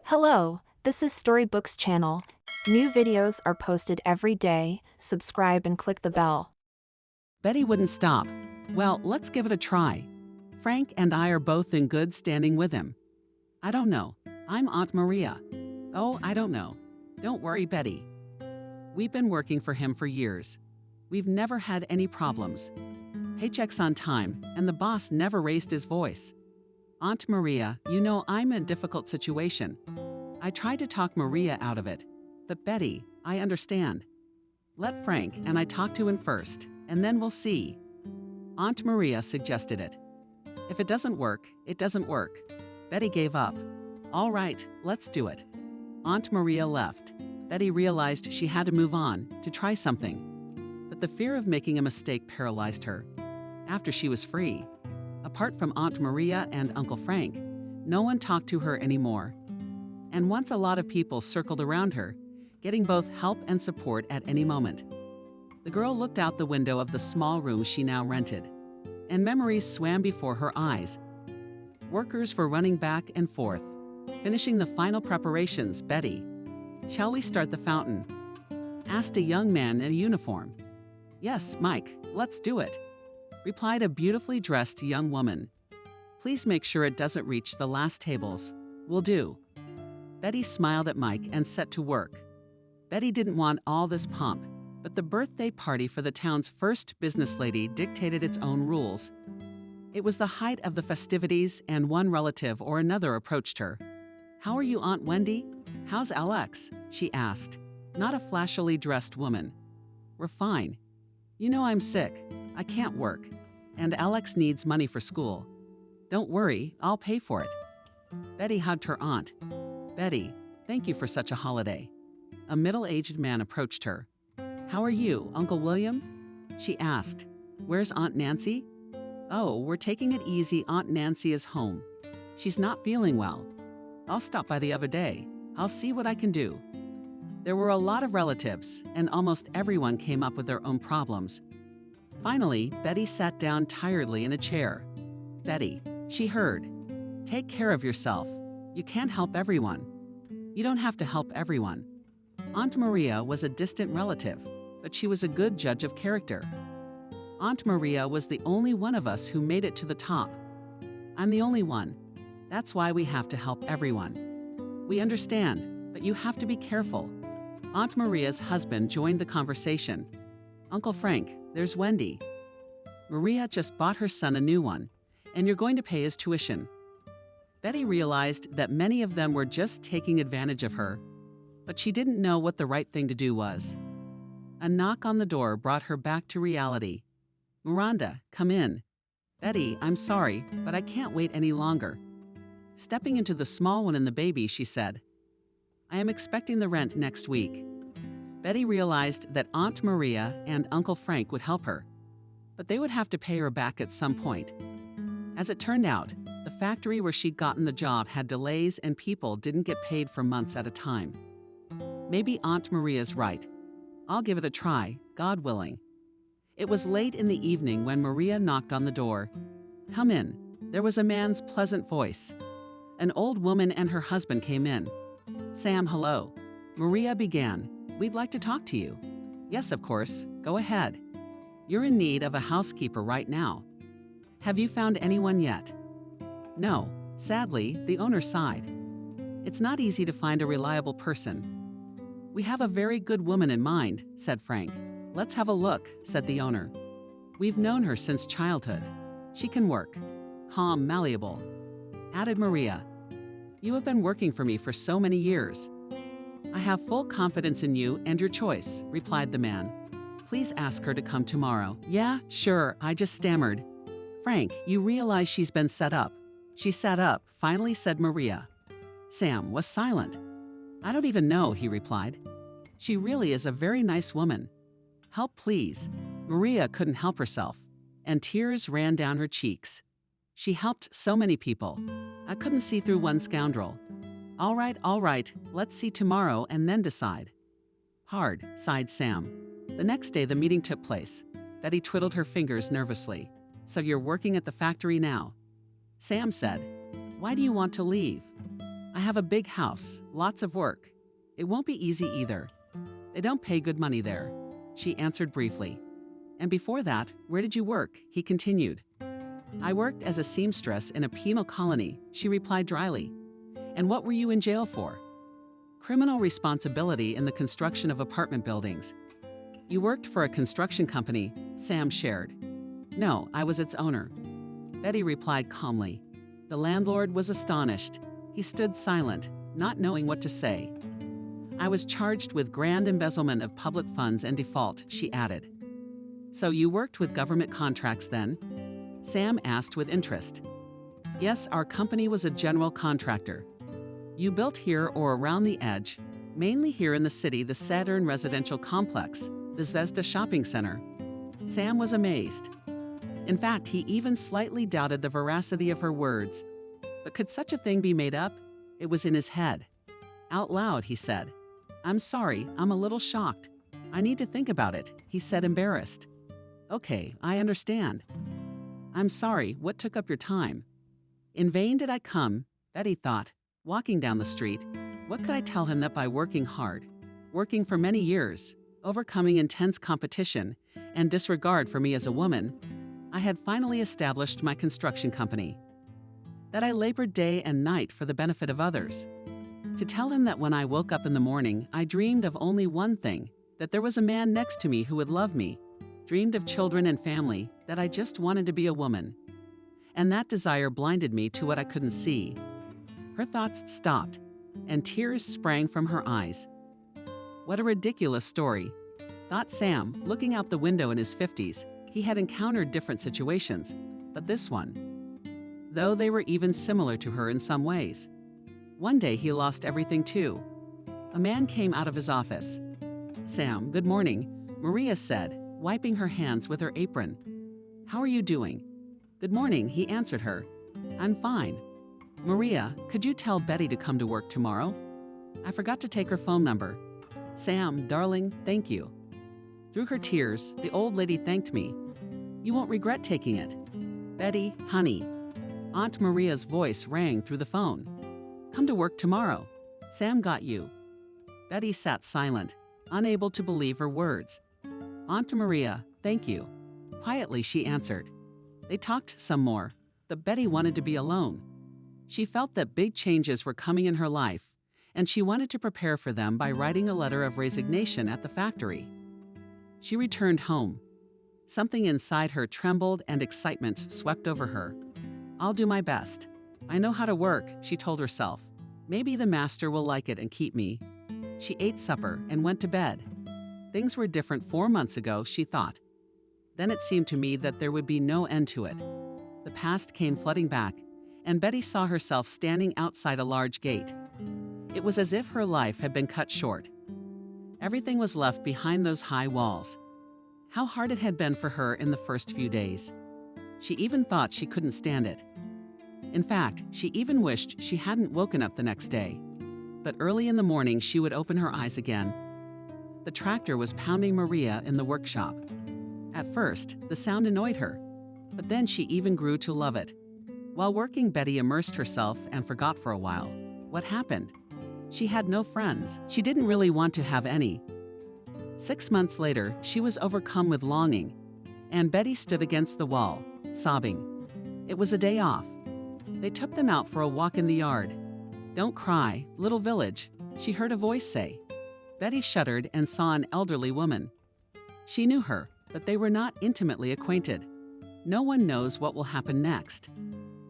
Hello, this is Storybooks channel. New videos are posted every day. Subscribe and click the bell. Betty wouldn't stop. Well, let's give it a try. Frank and I are both in good standing with him. I don't know. I'm Aunt Maria. Oh, I don't know. Don't worry, Betty. We've been working for him for years. We've never had any problems. Paychecks on time, and the boss never raised his voice. Aunt Maria, you know I'm in a difficult situation. I tried to talk Maria out of it, but Betty, I understand. Let Frank and I talk to him first, and then we'll see. Aunt Maria suggested it. If it doesn't work, it doesn't work. Betty gave up. All right, let's do it. Aunt Maria left. Betty realized she had to move on, to try something. But the fear of making a mistake paralyzed her. After she was free, apart from Aunt Maria and Uncle Frank, no one talked to her anymore. And once a lot of people circled around her, getting both help and support at any moment. The girl looked out the window of the small room she now rented, and memories swam before her eyes. Workers were running back and forth, finishing the final preparations. Betty, shall we start the fountain? Asked a young man in a uniform. Yes, Mike, let's do it, replied a beautifully dressed young woman. Please make sure it doesn't reach the last tables. Will do. Betty smiled at Mike and set to work. Betty didn't want all this pomp, but the birthday party for the town's first business lady dictated its own rules. It was the height of the festivities, and one relative or another approached her. How are you, Aunt Wendy? How's Alex? She asked, not a flashily dressed woman. We're fine. You know I'm sick. I can't work. And Alex needs money for school. Don't worry, I'll pay for it. Betty hugged her aunt. Betty, thank you for such a holiday. A middle-aged man approached her. How are you, Uncle William? She asked. Where's Aunt Nancy? Oh, we're taking it easy. Aunt Nancy is home. She's not feeling well. I'll stop by the other day. I'll see what I can do. There were a lot of relatives, and almost everyone came up with their own problems. Finally, Betty sat down tiredly in a chair. Betty, she heard. Take care of yourself. You can't help everyone. You don't have to help everyone. Aunt Maria was a distant relative, but she was a good judge of character. Aunt Maria was the only one of us who made it to the top. I'm the only one. That's why we have to help everyone. We understand, but you have to be careful. Aunt Maria's husband joined the conversation. Uncle Frank, there's Wendy. Maria just bought her son a new one, and you're going to pay his tuition. Betty realized that many of them were just taking advantage of her, but she didn't know what the right thing to do was. A knock on the door brought her back to reality. Miranda, come in. Betty, I'm sorry, but I can't wait any longer. Stepping into the small one and the baby, she said, I am expecting the rent next week. Betty realized that Aunt Maria and Uncle Frank would help her, but they would have to pay her back at some point. As it turned out, the factory where she'd gotten the job had delays and people didn't get paid for months at a time. Maybe Aunt Maria's right. I'll give it a try, God willing. It was late in the evening when Maria knocked on the door. Come in. There was a man's pleasant voice. An old woman and her husband came in. Sam, hello. Maria began. We'd like to talk to you. Yes, of course. Go ahead. You're in need of a housekeeper right now. Have you found anyone yet? No. Sadly, the owner sighed. It's not easy to find a reliable person. We have a very good woman in mind, said Frank. Let's have a look, said the owner. We've known her since childhood. She can work. Calm, malleable, added Maria. You have been working for me for so many years. I have full confidence in you and your choice, replied the man. Please ask her to come tomorrow. Yeah, sure, I just stammered. Frank, you realize she's been set up. She sat up, finally said Maria. Sam was silent. I don't even know, he replied. She really is a very nice woman. Help, please. Maria couldn't help herself, and tears ran down her cheeks. She helped so many people. I couldn't see through one scoundrel. All right, let's see tomorrow and then decide. Hard, sighed Sam. The next day the meeting took place. Betty twiddled her fingers nervously. So you're working at the factory now? Sam said, Why do you want to leave? I have a big house, lots of work. It won't be easy either. They don't pay good money there, she answered briefly. And before that, where did you work? He continued. I worked as a seamstress in a penal colony, she replied dryly. And what were you in jail for? Criminal responsibility in the construction of apartment buildings. You worked for a construction company, Sam shared. No, I was its owner. Betty replied calmly. The landlord was astonished. He stood silent, not knowing what to say. I was charged with grand embezzlement of public funds and default, she added. So you worked with government contracts then? Sam asked with interest. Yes, our company was a general contractor. You built here or around the edge, mainly here in the city, the Saturn Residential Complex, the Zvezda Shopping Center. Sam was amazed. In fact, he even slightly doubted the veracity of her words. But could such a thing be made up? It was in his head. Out loud, he said, I'm sorry, I'm a little shocked. I need to think about it, he said, embarrassed. Okay, I understand. I'm sorry, what took up your time? In vain did I come, Betty thought, walking down the street. What could I tell him that by working hard, working for many years, overcoming intense competition and disregard for me as a woman, I had finally established my construction company. That I labored day and night for the benefit of others. To tell him that when I woke up in the morning, I dreamed of only one thing, that there was a man next to me who would love me, dreamed of children and family, that I just wanted to be a woman. And that desire blinded me to what I couldn't see. Her thoughts stopped, and tears sprang from her eyes. What a ridiculous story, thought Sam, looking out the window in his 50s. He had encountered different situations, but this one, though they were even similar to her in some ways. One day he lost everything too. A man came out of his office. Sam, good morning, Maria said, wiping her hands with her apron. How are you doing? Good morning, he answered her. I'm fine. Maria, could you tell Betty to come to work tomorrow? I forgot to take her phone number. Sam, darling, thank you. Through her tears, the old lady thanked me. You won't regret taking it. Betty, honey. Aunt Maria's voice rang through the phone. Come to work tomorrow. Sam got you. Betty sat silent, unable to believe her words. Aunt Maria, thank you. Quietly she answered. They talked some more, but Betty wanted to be alone. She felt that big changes were coming in her life, and she wanted to prepare for them by writing a letter of resignation at the factory. She returned home. Something inside her trembled and excitement swept over her. I'll do my best. I know how to work, she told herself. Maybe the master will like it and keep me. She ate supper and went to bed. Things were different 4 months ago, she thought. Then it seemed to me that there would be no end to it. The past came flooding back, and Betty saw herself standing outside a large gate. It was as if her life had been cut short. Everything was left behind those high walls. How hard it had been for her in the first few days. She even thought she couldn't stand it. In fact, she even wished she hadn't woken up the next day. But early in the morning, she would open her eyes again. The tractor was pounding Maria in the workshop. At first, the sound annoyed her, but then she even grew to love it. While working, Betty immersed herself and forgot for a while. What happened? She had no friends. She didn't really want to have any. 6 months later, she was overcome with longing, and Betty stood against the wall, sobbing. It was a day off. They took them out for a walk in the yard. Don't cry, little village, she heard a voice say. Betty shuddered and saw an elderly woman. She knew her, but they were not intimately acquainted. No one knows what will happen next.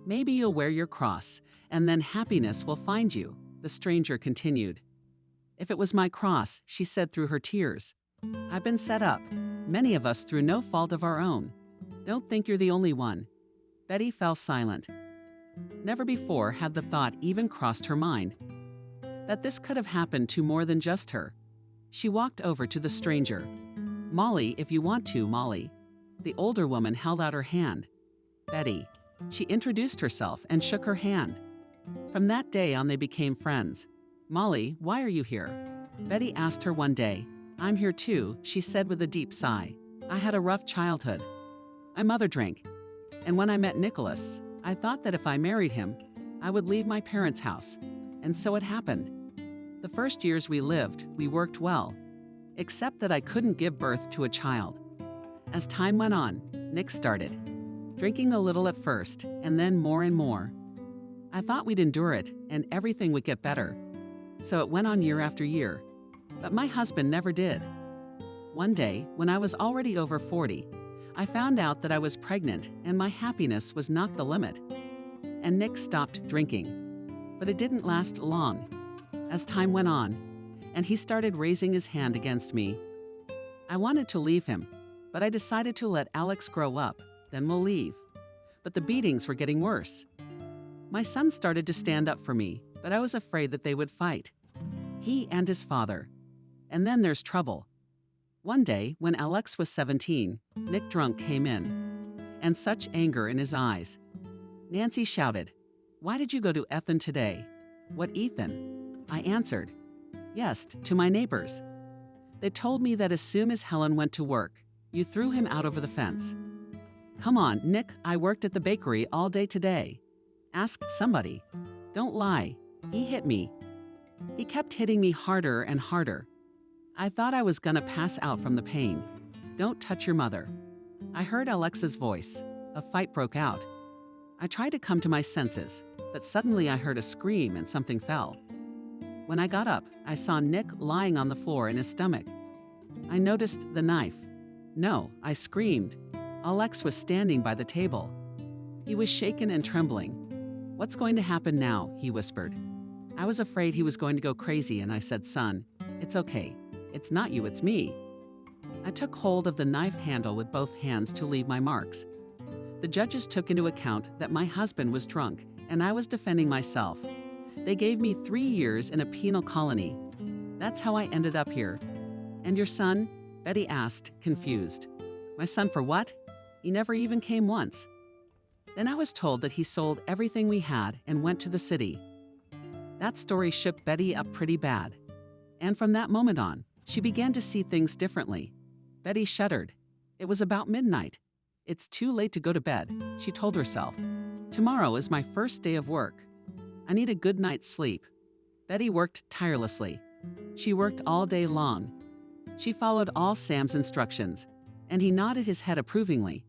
Maybe you'll wear your cross, and then happiness will find you, the stranger continued. If it was my cross, she said through her tears. I've been set up, many of us through no fault of our own. Don't think you're the only one. Betty fell silent. Never before had the thought even crossed her mind that this could have happened to more than just her. She walked over to the stranger. Molly, if you want to, Molly. The older woman held out her hand. Betty. She introduced herself and shook her hand. From that day on, they became friends. Molly, why are you here? Betty asked her one day. I'm here too, she said with a deep sigh. I had a rough childhood. My mother drank. And when I met Nicholas, I thought that if I married him, I would leave my parents' house and so it happened. The first years we lived, we worked well, except that I couldn't give birth to a child. As time went on, Nick started, drinking a little at first, and then more and more. I thought we'd endure it, and everything would get better. So it went on year after year, but my husband never did. One day, when I was already over 40, I found out that I was pregnant and my happiness was not the limit. And Nick stopped drinking. But it didn't last long. As time went on, and he started raising his hand against me. I wanted to leave him, but I decided to let Alex grow up, then we'll leave. But the beatings were getting worse. My son started to stand up for me, but I was afraid that they would fight. He and his father. And then there's trouble. One day, when Alex was 17, Nick drunk came in, and such anger in his eyes. Nancy shouted, "Why did you go to Ethan today?" "What Ethan?" I answered, "Yes, to my neighbors. They told me that as soon as Helen went to work, you threw him out over the fence." "Come on, Nick, I worked at the bakery all day today. Ask somebody. Don't lie. He hit me." He kept hitting me harder and harder. I thought I was gonna pass out from the pain. "Don't touch your mother." I heard Alexa's voice. A fight broke out. I tried to come to my senses, but suddenly I heard a scream and something fell. When I got up, I saw Nick lying on the floor in his stomach. I noticed the knife. No, I screamed. Alex was standing by the table. He was shaken and trembling. "What's going to happen now?" he whispered. I was afraid he was going to go crazy, and I said, "Son, it's okay. It's not you, it's me." I took hold of the knife handle with both hands to leave my marks. The judges took into account that my husband was drunk and I was defending myself. They gave me 3 years in a penal colony. That's how I ended up here. "And your son?" Betty asked, confused. "My son for what? He never even came once." Then I was told that he sold everything we had and went to the city. That story shook Betty up pretty bad. And from that moment on, she began to see things differently. Betty shuddered. It was about midnight. "It's too late to go to bed," she told herself. "Tomorrow is my first day of work. I need a good night's sleep." Betty worked tirelessly. She worked all day long. She followed all Sam's instructions, and he nodded his head approvingly.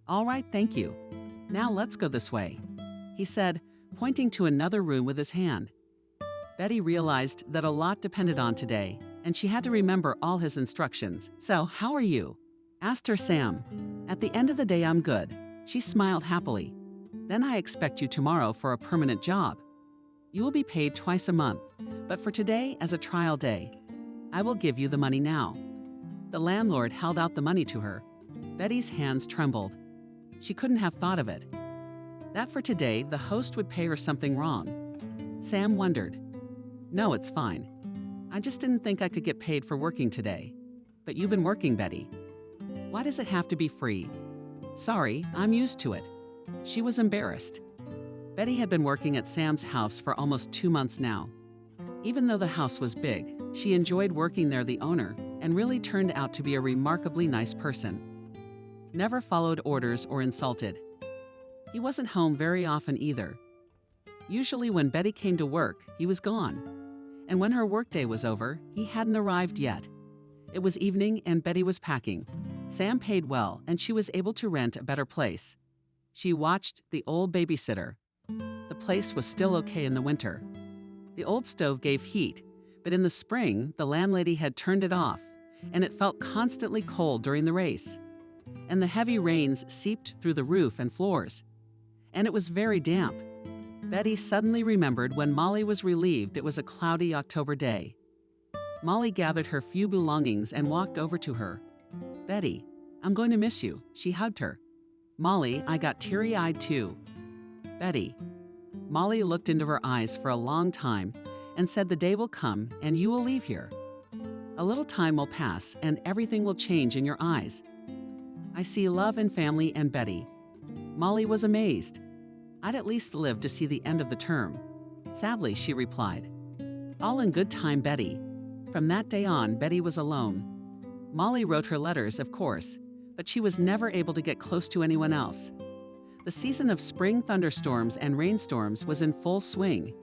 "All right, thank you. Now let's go this way," he said, pointing to another room with his hand. Betty realized that a lot depended on today, and she had to remember all his instructions. "So, how are you?" asked her Sam. "At the end of the day, I'm good." She smiled happily. "Then I expect you tomorrow for a permanent job. You will be paid twice a month, but for today as a trial day. I will give you the money now." The landlord held out the money to her. Betty's hands trembled. She couldn't have thought of it. That for today, the host would pay her something wrong. Sam wondered. "No, it's fine. I just didn't think I could get paid for working today." "But you've been working, Betty." "Why does it have to be free?" "Sorry, I'm used to it." She was embarrassed. Betty had been working at Sam's house for almost 2 months now. Even though the house was big, she enjoyed working there, the owner, and really turned out to be a remarkably nice person. Never followed orders or insulted. He wasn't home very often either. Usually when Betty came to work, he was gone. And when her workday was over, he hadn't arrived yet. It was evening and Betty was packing. Sam paid well and she was able to rent a better place. She watched the old babysitter. The place was still okay in the winter. The old stove gave heat, but in the spring, the landlady had turned it off, and it felt constantly cold during the race. And the heavy rains seeped through the roof and floors. And it was very damp. Betty suddenly remembered when Molly was relieved it was a cloudy October day. Molly gathered her few belongings and walked over to her. "Betty, I'm going to miss you," she hugged her. "Molly, I got teary-eyed too." "Betty." Molly looked into her eyes for a long time and said, "The day will come and you will leave here. A little time will pass and everything will change in your eyes. I see love and family and Betty." Molly was amazed. "I'd at least live to see the end of the term." Sadly, she replied. "All in good time, Betty." From that day on, Betty was alone. Molly wrote her letters, of course, but she was never able to get close to anyone else. The season of spring thunderstorms and rainstorms was in full swing.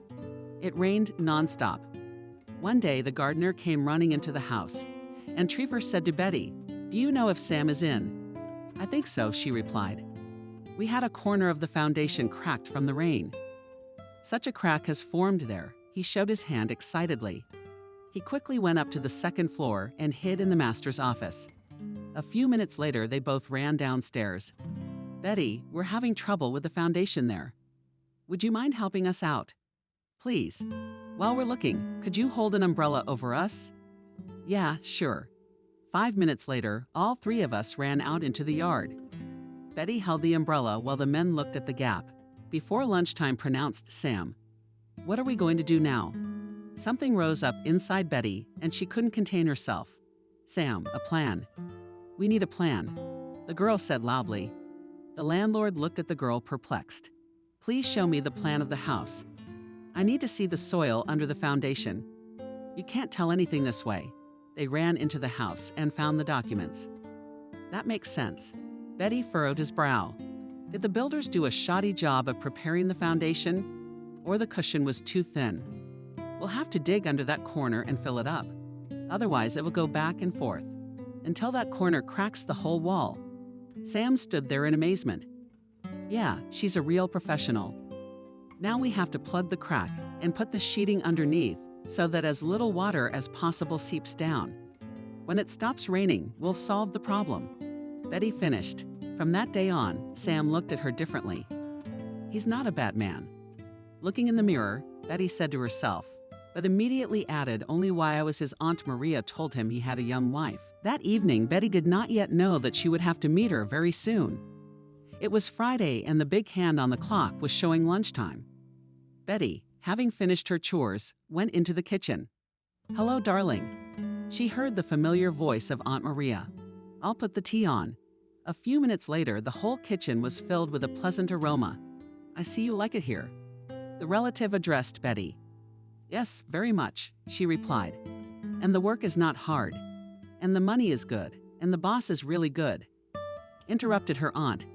It rained nonstop. One day, the gardener came running into the house, and Trevor said to Betty, "Do you know if Sam is in?" "I think so," she replied. "We had a corner of the foundation cracked from the rain." Such a crack has formed there, he showed his hand excitedly. He quickly went up to the second floor and hid in the master's office. A few minutes later, they both ran downstairs. "Betty, we're having trouble with the foundation there. Would you mind helping us out? Please. While we're looking, could you hold an umbrella over us?" "Yeah, sure." 5 minutes later, all three of us ran out into the yard. Betty held the umbrella while the men looked at the gap. Before lunchtime, pronounced Sam, "What are we going to do now?" Something rose up inside Betty, and she couldn't contain herself. "Sam, a plan." "We need a plan," the girl said loudly. The landlord looked at the girl, perplexed. "Please show me the plan of the house. I need to see the soil under the foundation." "You can't tell anything this way." They ran into the house and found the documents. "That makes sense." Betty furrowed his brow. Did the builders do a shoddy job of preparing the foundation? Or the cushion was too thin? "We'll have to dig under that corner and fill it up. Otherwise, it will go back and forth until that corner cracks the whole wall." Sam stood there in amazement. "Yeah, she's a real professional. Now we have to plug the crack and put the sheeting underneath so that as little water as possible seeps down. When it stops raining, we'll solve the problem." Betty finished. From that day on, Sam looked at her differently. "He's not a bad man." Looking in the mirror, Betty said to herself, but immediately added only why I was his Aunt Maria told him he had a young wife. That evening, Betty did not yet know that she would have to meet her very soon. It was Friday, and the big hand on the clock was showing lunchtime. Betty, having finished her chores, went into the kitchen. "Hello, darling." She heard the familiar voice of Aunt Maria. "I'll put the tea on." A few minutes later, the whole kitchen was filled with a pleasant aroma. "I see you like it here." The relative addressed Betty. "Yes, very much," she replied. "And the work is not hard. And the money is good. And the boss is really good." Interrupted her aunt.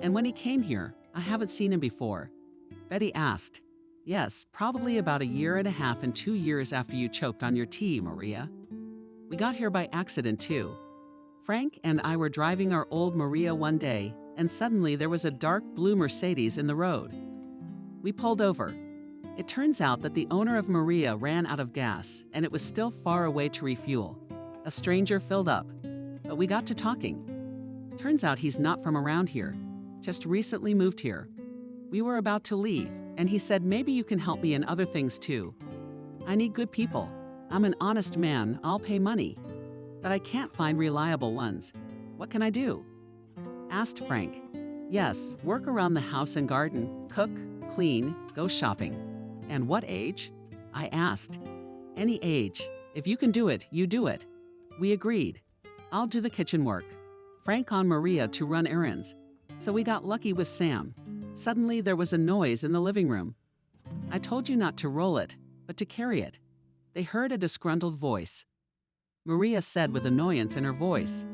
"And when he came here, I haven't seen him before." Betty asked. "Yes, probably about 1.5 years and 2 years after you choked on your tea, Maria. We got here by accident, too. Frank and I were driving our old Maria one day, and suddenly there was a dark blue Mercedes in the road. We pulled over. It turns out that the owner of Maria ran out of gas, and it was still far away to refuel. A stranger filled up, but we got to talking. Turns out he's not from around here, just recently moved here. We were about to leave, and he said maybe you can help me in other things too. I need good people. I'm an honest man, I'll pay money. But I can't find reliable ones. What can I do?" Asked Frank. "Yes, work around the house and garden, cook, clean, go shopping." "And what age?" I asked. "Any age. If you can do it, you do it." We agreed. I'll do the kitchen work. Frank on Maria to run errands. So we got lucky with Sam. Suddenly there was a noise in the living room. "I told you not to roll it, but to carry it." They heard a disgruntled voice. Maria said with annoyance in her voice.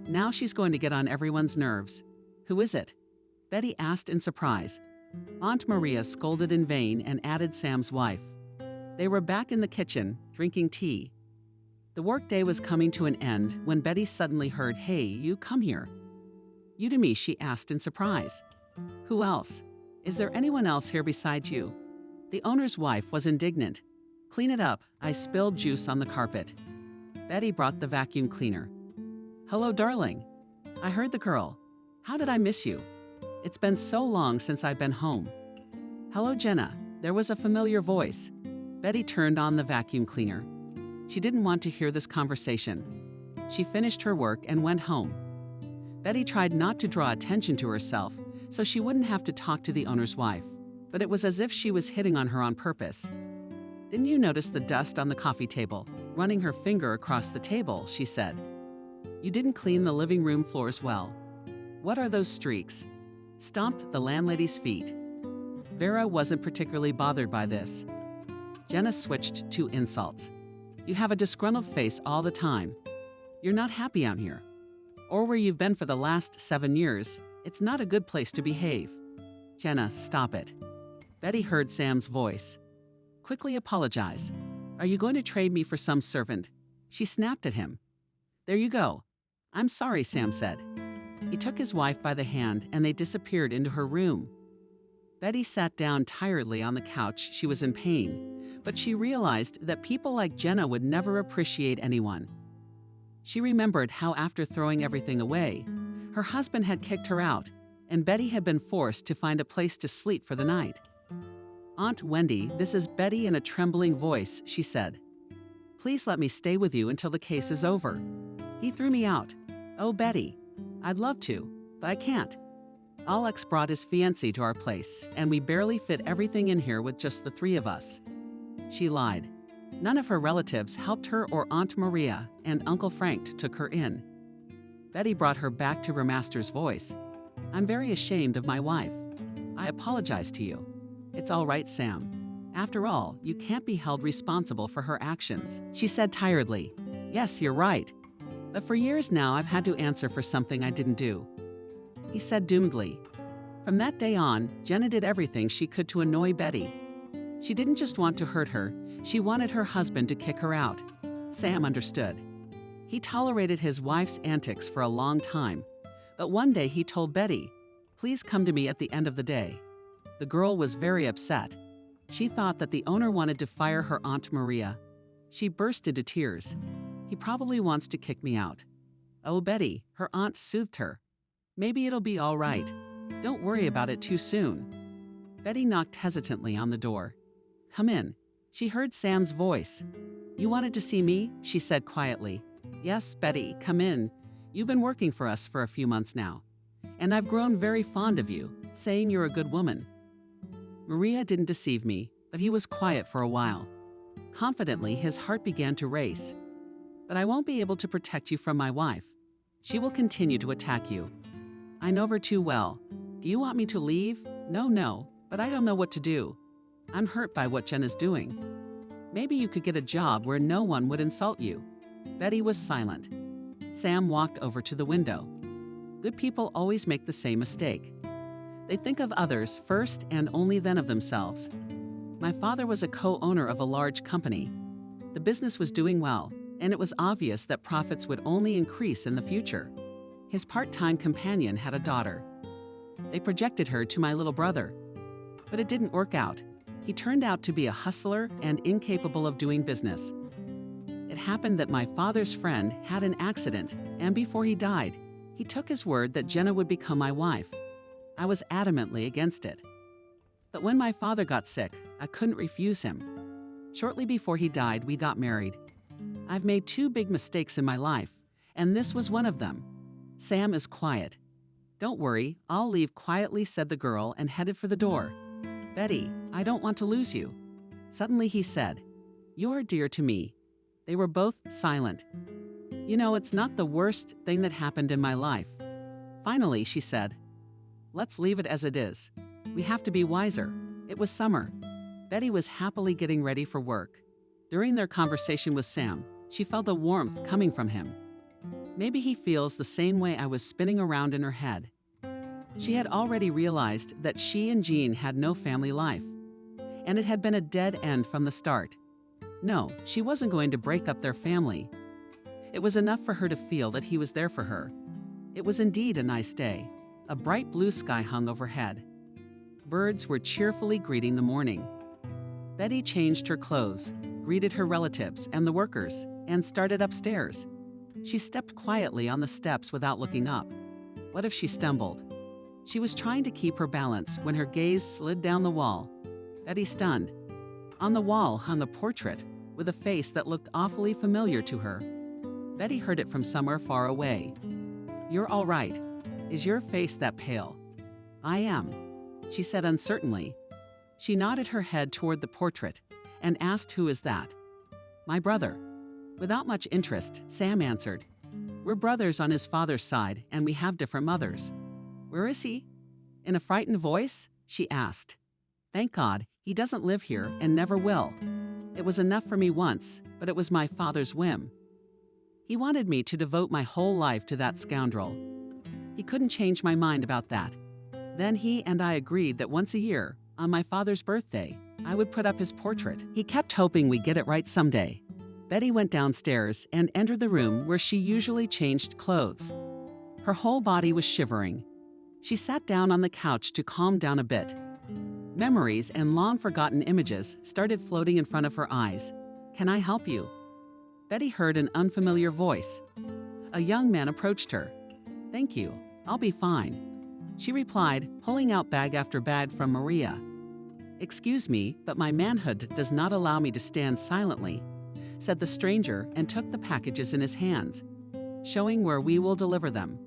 "Now she's going to get on everyone's nerves." "Who is it?" Betty asked in surprise. Aunt Maria scolded in vain and added Sam's wife. They were back in the kitchen, drinking tea. The workday was coming to an end when Betty suddenly heard, "Hey, you come here." "You to me?" she asked in surprise. "Who else? Is there anyone else here besides you?" The owner's wife was indignant. "Clean it up. I spilled juice on the carpet." Betty brought the vacuum cleaner. "Hello, darling." I heard the girl. "How did I miss you? It's been so long since I've been home." "Hello, Jenna." There was a familiar voice. Betty turned on the vacuum cleaner. She didn't want to hear this conversation. She finished her work and went home. Betty tried not to draw attention to herself so she wouldn't have to talk to the owner's wife, but it was as if she was hitting on her on purpose. "Didn't you notice the dust on the coffee table?" Running her finger across the table, she said. "You didn't clean the living room floors well. What are those streaks?" Stomped the landlady's feet. Vera wasn't particularly bothered by this. Jenna switched to insults. "You have a disgruntled face all the time. You're not happy out here. Or where you've been for the last 7 years. It's not a good place to behave." "Jenna, stop it." Betty heard Sam's voice. quickly apologize. Are you going to trade me for some servant? She snapped at him. There you go. I'm sorry, Sam said. He took his wife by the hand and they disappeared into her room. Betty sat down tiredly on the couch. She was in pain, but she realized that people like Jenna would never appreciate anyone. She remembered how after throwing everything away, her husband had kicked her out, and Betty had been forced to find a place to sleep for the night. Aunt Wendy, this is Betty in a trembling voice, she said. Please let me stay with you until the case is over. He threw me out. Oh, Betty, I'd love to, but I can't. Alex brought his fiancé to our place, and we barely fit everything in here with just the three of us. She lied. None of her relatives helped her or Aunt Maria, and Uncle Frank took her in. Betty brought her back to her master's voice. I'm very ashamed of my wife. I apologize to you. It's all right, Sam. After all, you can't be held responsible for her actions. She said tiredly, Yes, you're right. But for years now, I've had to answer for something I didn't do. He said doomedly. From that day on, Jenna did everything she could to annoy Betty. She didn't just want to hurt her, she wanted her husband to kick her out. Sam understood. He tolerated his wife's antics for a long time, but one day he told Betty, Please come to me at the end of the day. The girl was very upset. She thought that the owner wanted to fire her Aunt Maria. She burst into tears. He probably wants to kick me out. Oh, Betty, her aunt soothed her. Maybe it'll be all right. Don't worry about it too soon. Betty knocked hesitantly on the door. Come in. She heard Sam's voice. You wanted to see me? She said quietly. Yes, Betty, come in. You've been working for us for a few months now. And I've grown very fond of you, saying you're a good woman. Maria didn't deceive me, but he was quiet for a while. Confidently, his heart began to race. But I won't be able to protect you from my wife. She will continue to attack you. I know her too well. Do you want me to leave? No, but I don't know what to do. I'm hurt by what Jen is doing. Maybe you could get a job where no one would insult you. Betty was silent. Sam walked over to the window. Good people always make the same mistake. They think of others first and only then of themselves. My father was a co-owner of a large company. The business was doing well, and it was obvious that profits would only increase in the future. His part-time companion had a daughter. They projected her to my little brother. But it didn't work out. He turned out to be a hustler and incapable of doing business. It happened that my father's friend had an accident, and before he died, he took his word that Jenna would become my wife. I was adamantly against it. But when my father got sick, I couldn't refuse him. Shortly before he died, we got married. I've made 2 big mistakes in my life, and this was one of them. Sam is quiet. Don't worry, I'll leave quietly, said the girl and headed for the door. Betty, I don't want to lose you. Suddenly he said, You're dear to me. They were both silent. You know, it's not the worst thing that happened in my life. Finally, she said, Let's leave it as it is. We have to be wiser. It was summer. Betty was happily getting ready for work. During their conversation with Sam, she felt a warmth coming from him. Maybe he feels the same way I was spinning around in her head. She had already realized that she and Jean had no family life, and it had been a dead end from the start. No, she wasn't going to break up their family. It was enough for her to feel that he was there for her. It was indeed a nice day. A bright blue sky hung overhead. Birds were cheerfully greeting the morning. Betty changed her clothes, greeted her relatives and the workers, and started upstairs. She stepped quietly on the steps without looking up. What if she stumbled? She was trying to keep her balance when her gaze slid down the wall. Betty stunned. On the wall hung a portrait with a face that looked awfully familiar to her. Betty heard it from somewhere far away. You're all right. Is your face that pale? I am, she said uncertainly. She nodded her head toward the portrait and asked, Who is that? My brother. Without much interest, Sam answered. We're brothers on his father's side, and we have different mothers. Where is he? In a frightened voice, she asked. Thank God, he doesn't live here and never will. It was enough for me once, but it was my father's whim. He wanted me to devote my whole life to that scoundrel. He couldn't change my mind about that. Then he and I agreed that once a year, on my father's birthday, I would put up his portrait. He kept hoping we'd get it right someday. Betty went downstairs and entered the room where she usually changed clothes. Her whole body was shivering. She sat down on the couch to calm down a bit. Memories and long-forgotten images started floating in front of her eyes. "Can I help you?" Betty heard an unfamiliar voice. A young man approached her. "Thank you, I'll be fine," she replied, pulling out bag after bag from Maria. "Excuse me, but my manhood does not allow me to stand silently," said the stranger and took the packages in his hands, showing where we will deliver them.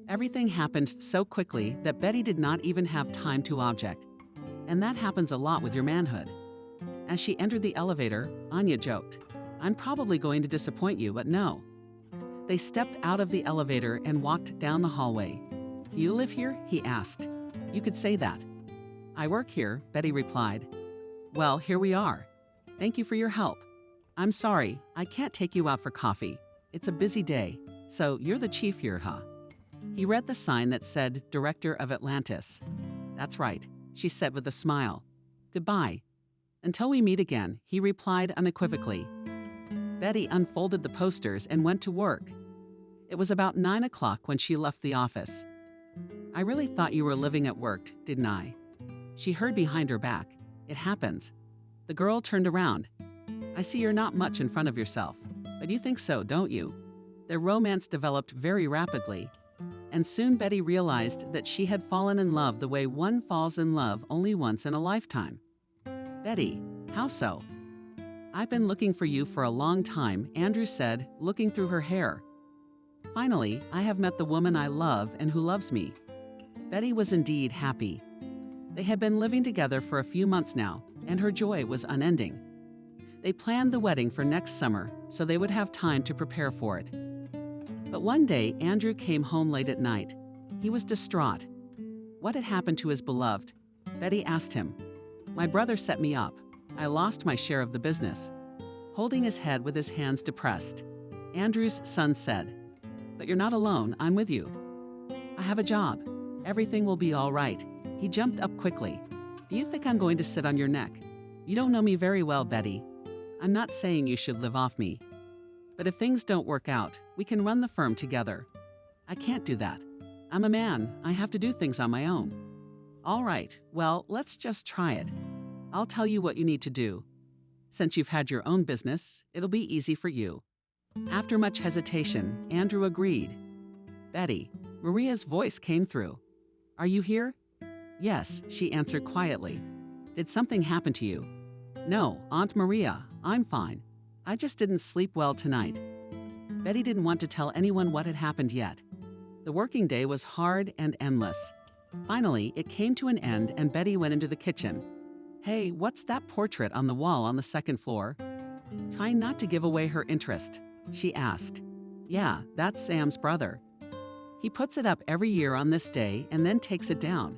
Everything happened so quickly that Betty did not even have time to object. And that happens a lot with your manhood. As she entered the elevator, Anya joked, "I'm probably going to disappoint you, but no." They stepped out of the elevator and walked down the hallway. "Do you live here?" he asked. "You could say that." "I work here," Betty replied. "Well, here we are. Thank you for your help. I'm sorry, I can't take you out for coffee. It's a busy day. So you're the chief here, huh?" He read the sign that said Director of Atlantis. "That's right," she said with a smile. "Goodbye." "Until we meet again," he replied unequivocally. Betty unfolded the posters and went to work. It was about 9 o'clock when she left the office. "I really thought you were living at work, didn't I?" She heard behind her back. "It happens." The girl turned around. "I see you're not much in front of yourself, but you think so, don't you?" Their romance developed very rapidly, and soon Betty realized that she had fallen in love the way one falls in love only once in a lifetime. "Betty, how so?" "I've been looking for you for a long time," Andrew said, looking through her hair. "Finally, I have met the woman I love and who loves me." Betty was indeed happy. They had been living together for a few months now, and her joy was unending. They planned the wedding for next summer so they would have time to prepare for it. But one day, Andrew came home late at night. He was distraught. What had happened to his beloved? Betty asked him. "My brother set me up. I lost my share of the business." Holding his head with his hands depressed, Andrew's son said, "But you're not alone, I'm with you. I have a job. Everything will be all right." He jumped up quickly. "Do you think I'm going to sit on your neck? You don't know me very well, Betty. I'm not saying you should live off me. But if things don't work out, we can run the firm together." "I can't do that. I'm a man. I have to do things on my own." "All right, well, let's just try it. I'll tell you what you need to do. Since you've had your own business, it'll be easy for you." After much hesitation, Andrew agreed. "Betty," Maria's voice came through. "Are you here?" "Yes," she answered quietly. "Did something happen to you?" "No, Aunt Maria, I'm fine. I just didn't sleep well tonight." Betty didn't want to tell anyone what had happened yet. The working day was hard and endless. Finally, it came to an end and Betty went into the kitchen. "Hey, what's that portrait on the wall on the second floor?" Trying not to give away her interest, she asked. "Yeah, that's Sam's brother. He puts it up every year on this day and then takes it down,"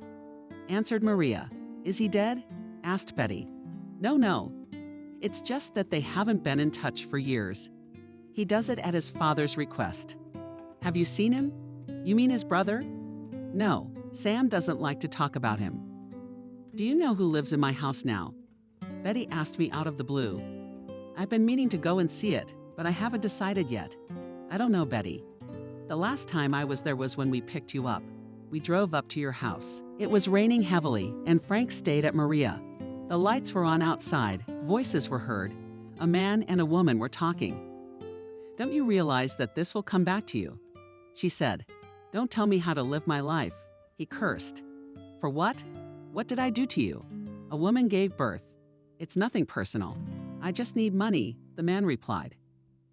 answered Maria. "Is he dead?" asked Betty. No. It's just that they haven't been in touch for years. He does it at his father's request." "Have you seen him? You mean his brother?" "No, Sam doesn't like to talk about him." "Do you know who lives in my house now?" Betty asked me out of the blue. "I've been meaning to go and see it, but I haven't decided yet." "I don't know, Betty. The last time I was there was when we picked you up. We drove up to your house. It was raining heavily, and Frank stayed at Maria. The lights were on outside, voices were heard. A man and a woman were talking. "Don't you realize that this will come back to you?" She said. "Don't tell me how to live my life." He cursed. "For what? What did I do to you?" "A woman gave birth. It's nothing personal. I just need money," the man replied.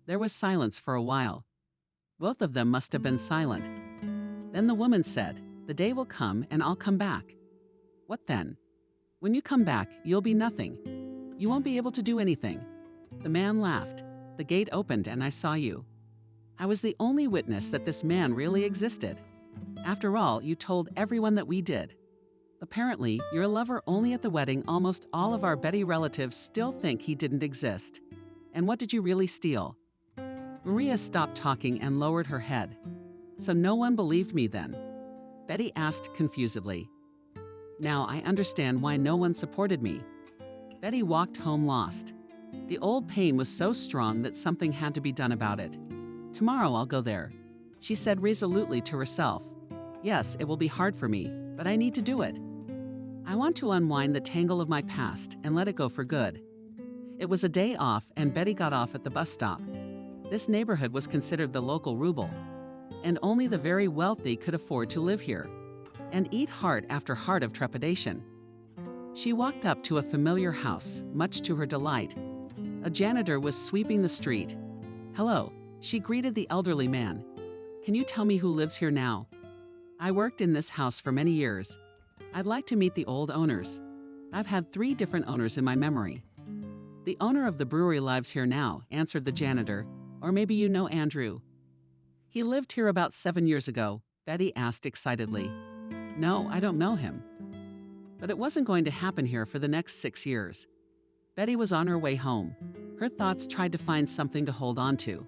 There was silence for a while. Both of them must have been silent. Then the woman said, "The day will come and I'll come back." "What then?" "When you come back, you'll be nothing. You won't be able to do anything." The man laughed. "The gate opened and I saw you. I was the only witness that this man really existed. After all, you told everyone that we did. Apparently, you're a lover only at the wedding. Almost all of our Betty relatives still think he didn't exist. And what did you really steal?" Maria stopped talking and lowered her head. "So no one believed me then?" Betty asked confusedly. "Now I understand why no one supported me. Betty walked home lost. The old pain was so strong that something had to be done about it. Tomorrow I'll go there, she said resolutely to herself. Yes, it will be hard for me, but I need to do it. I want to unwind the tangle of my past and let it go for good. It was a day off and Betty got off at the bus stop. This neighborhood was considered the local ruble, and only the very wealthy could afford to live here and eat heart after heart of trepidation. She walked up to a familiar house, much to her delight. A janitor was sweeping the street. Hello, she greeted the elderly man. Can you tell me who lives here now? I worked in this house for many years. I'd like to meet the old owners. I've had 3 different owners in my memory. The owner of the brewery lives here now, answered the janitor. Or maybe you know Andrew. He lived here about 7 years ago, Betty asked excitedly. No, I don't know him. But it wasn't going to happen here for the next 6 years. Betty was on her way home. Her thoughts tried to find something to hold on to.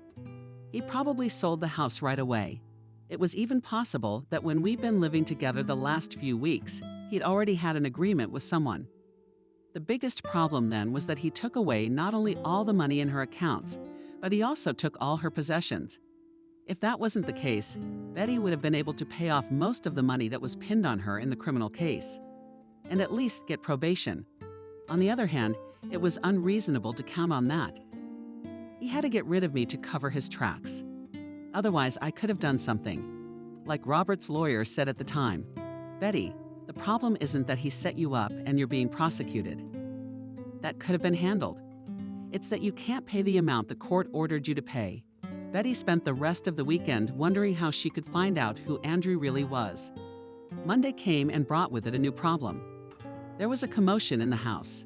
He probably sold the house right away. It was even possible that when we'd been living together the last few weeks, he'd already had an agreement with someone. The biggest problem then was that he took away not only all the money in her accounts, but he also took all her possessions. If that wasn't the case, Betty would have been able to pay off most of the money that was pinned on her in the criminal case, and at least get probation. On the other hand, it was unreasonable to count on that. He had to get rid of me to cover his tracks. Otherwise, I could have done something. Like Robert's lawyer said at the time, Betty, the problem isn't that he set you up and you're being prosecuted. That could have been handled. It's that you can't pay the amount the court ordered you to pay. Betty spent the rest of the weekend wondering how she could find out who Andrew really was. Monday came and brought with it a new problem. There was a commotion in the house.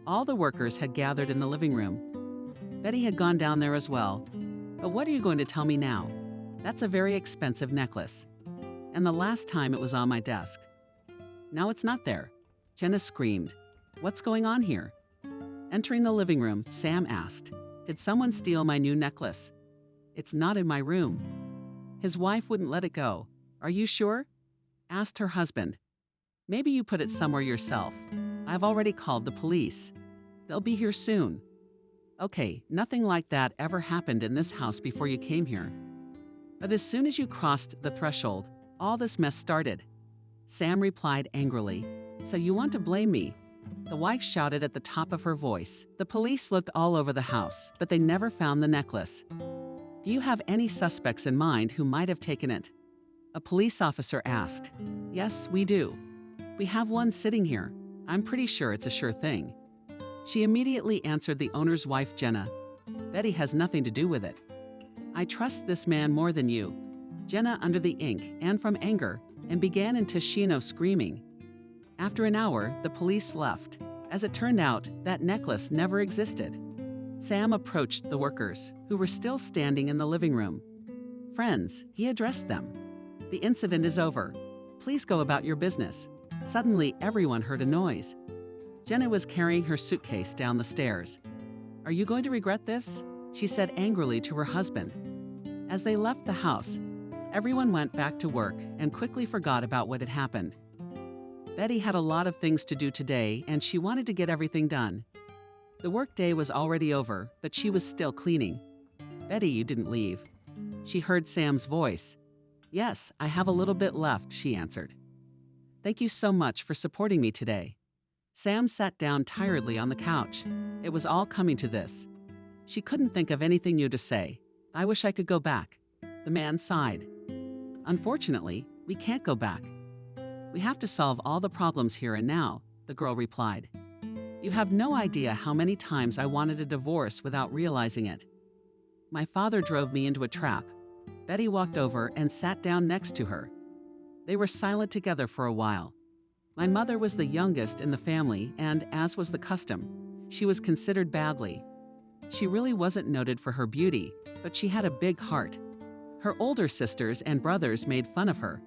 All the workers had gathered in the living room. Betty had gone down there as well. But what are you going to tell me now? That's a very expensive necklace. And the last time it was on my desk. Now it's not there. Jenna screamed. What's going on here? Entering the living room, Sam asked, Did someone steal my new necklace? It's not in my room. His wife wouldn't let it go. Are you sure? Asked her husband. Maybe you put it somewhere yourself. I've already called the police. They'll be here soon. Okay, nothing like that ever happened in this house before you came here. But as soon as you crossed the threshold, all this mess started. Sam replied angrily, So you want to blame me? The wife shouted at the top of her voice. The police looked all over the house, but they never found the necklace. Do you have any suspects in mind who might have taken it? A police officer asked. Yes, we do. We have one sitting here. I'm pretty sure it's a sure thing. She immediately answered the owner's wife, Jenna. Betty has nothing to do with it. I trust this man more than you. Jenna under the ink and from anger, and began in Ticino screaming. After an hour, the police left. As it turned out, that necklace never existed. Sam approached the workers, who were still standing in the living room. Friends, he addressed them. The incident is over. Please go about your business. Suddenly, everyone heard a noise. Jenna was carrying her suitcase down the stairs. Are you going to regret this? She said angrily to her husband. As they left the house, everyone went back to work and quickly forgot about what had happened. Betty had a lot of things to do today, and she wanted to get everything done. The workday was already over, but she was still cleaning. Betty, you didn't leave. She heard Sam's voice. Yes, I have a little bit left, she answered. Thank you so much for supporting me today. Sam sat down tiredly on the couch. It was all coming to this. She couldn't think of anything new to say. I wish I could go back. The man sighed. Unfortunately, we can't go back. We have to solve all the problems here and now, the girl replied. You have no idea how many times I wanted a divorce without realizing it. My father drove me into a trap. Betty walked over and sat down next to her. They were silent together for a while. My mother was the youngest in the family, and as was the custom, she was considered badly. She really wasn't noted for her beauty, but she had a big heart. Her older sisters and brothers made fun of her.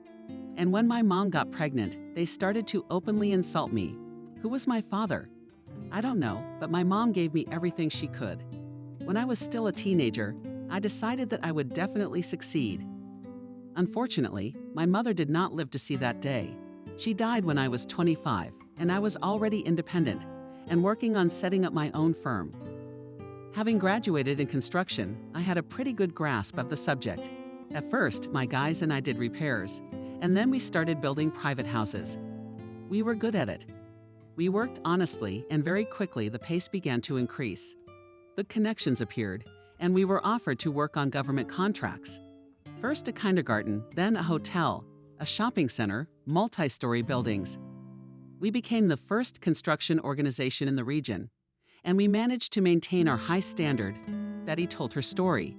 And when my mom got pregnant, they started to openly insult me. Who was my father? I don't know, but my mom gave me everything she could. When I was still a teenager, I decided that I would definitely succeed. Unfortunately, my mother did not live to see that day. She died when I was 25, and I was already independent, and working on setting up my own firm. Having graduated in construction, I had a pretty good grasp of the subject. At first, my guys and I did repairs, and then we started building private houses. We were good at it. We worked honestly, and very quickly the pace began to increase. The connections appeared, and we were offered to work on government contracts. First a kindergarten, then a hotel, a shopping center, multi-story buildings. We became the first construction organization in the region, and we managed to maintain our high standard. Betty told her story.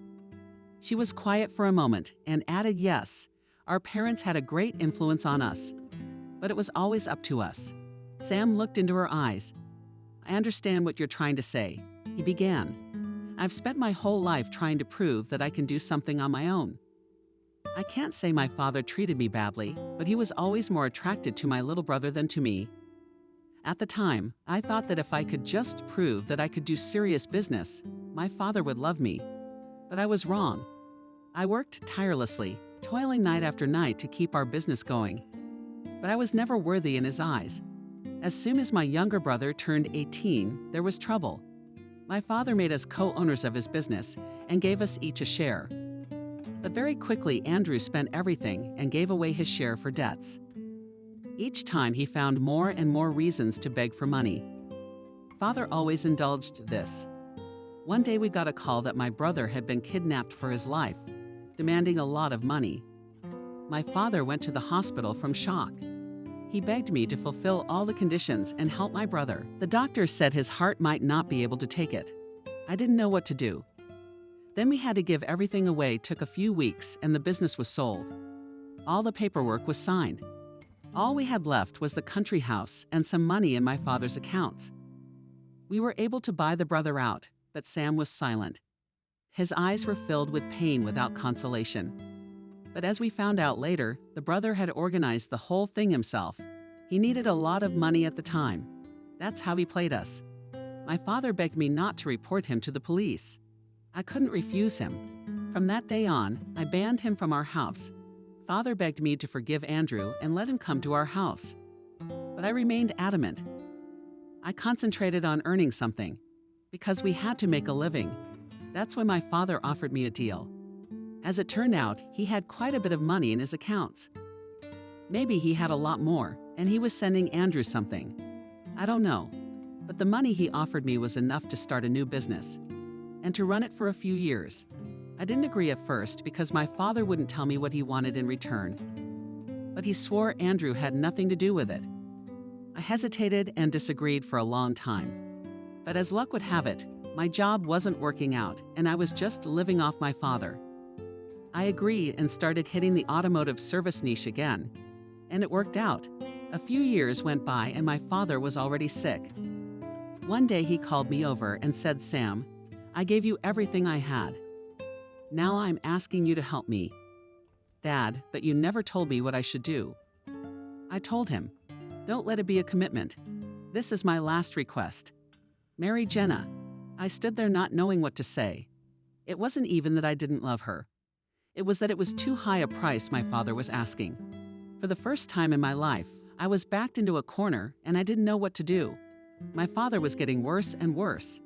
She was quiet for a moment and added, yes, our parents had a great influence on us, but it was always up to us. Sam looked into her eyes. I understand what you're trying to say, he began. I've spent my whole life trying to prove that I can do something on my own. I can't say my father treated me badly, but he was always more attracted to my little brother than to me. At the time, I thought that if I could just prove that I could do serious business, my father would love me. But I was wrong. I worked tirelessly, toiling night after night to keep our business going. But I was never worthy in his eyes. As soon as my younger brother turned 18, there was trouble. My father made us co-owners of his business and gave us each a share. But very quickly, Andrew spent everything and gave away his share for debts. Each time he found more and more reasons to beg for money. Father always indulged this. One day we got a call that my brother had been kidnapped for his life, demanding a lot of money. My father went to the hospital from shock. He begged me to fulfill all the conditions and help my brother. The doctor said his heart might not be able to take it. I didn't know what to do. Then we had to give everything away. Took a few weeks and the business was sold. All the paperwork was signed. All we had left was the country house and some money in my father's accounts. We were able to buy the brother out, but Sam was silent. His eyes were filled with pain without consolation. But as we found out later, the brother had organized the whole thing himself. He needed a lot of money at the time. That's how he played us. My father begged me not to report him to the police. I couldn't refuse him. From that day on, I banned him from our house. Father begged me to forgive Andrew and let him come to our house. But I remained adamant. I concentrated on earning something, because we had to make a living. That's when my father offered me a deal. As it turned out, he had quite a bit of money in his accounts. Maybe he had a lot more, and he was sending Andrew something. I don't know, but the money he offered me was enough to start a new business, and to run it for a few years. I didn't agree at first because my father wouldn't tell me what he wanted in return. But he swore Andrew had nothing to do with it. I hesitated and disagreed for a long time. But as luck would have it, my job wasn't working out and I was just living off my father. I agreed and started hitting the automotive service niche again. And it worked out. A few years went by and my father was already sick. One day he called me over and said, "Sam, I gave you everything I had. Now I'm asking you to help me." "Dad, but you never told me what I should do." I told him, "Don't let it be a commitment. This is my last request. Marry Jenna." I stood there not knowing what to say. It wasn't even that I didn't love her. It was that it was too high a price my father was asking. For the first time in my life, I was backed into a corner and I didn't know what to do. My father was getting worse and worse.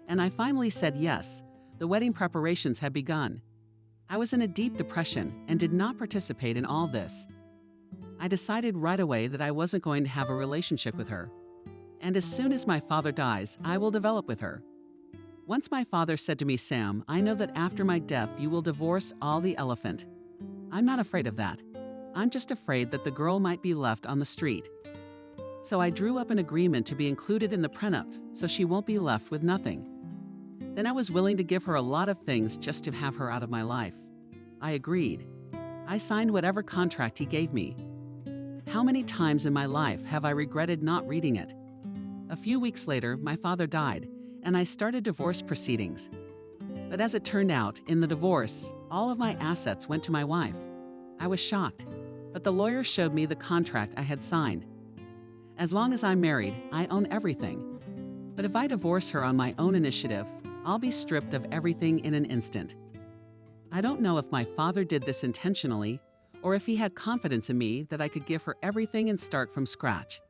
And I finally said yes. The wedding preparations had begun. I was in a deep depression and did not participate in all this. I decided right away that I wasn't going to have a relationship with her. And as soon as my father dies, I will develop with her. Once my father said to me, "Sam, I know that after my death you will divorce all the elephant." I'm not afraid of that. I'm just afraid that the girl might be left on the street. So I drew up an agreement to be included in the prenup so she won't be left with nothing. Then I was willing to give her a lot of things just to have her out of my life. I agreed. I signed whatever contract he gave me. How many times in my life have I regretted not reading it? A few weeks later, my father died, and I started divorce proceedings. But as it turned out, in the divorce, all of my assets went to my wife. I was shocked, but the lawyer showed me the contract I had signed. As long as I'm married, I own everything. But if I divorce her on my own initiative, I'll be stripped of everything in an instant. I don't know if my father did this intentionally, or if he had confidence in me that I could give her everything and start from scratch.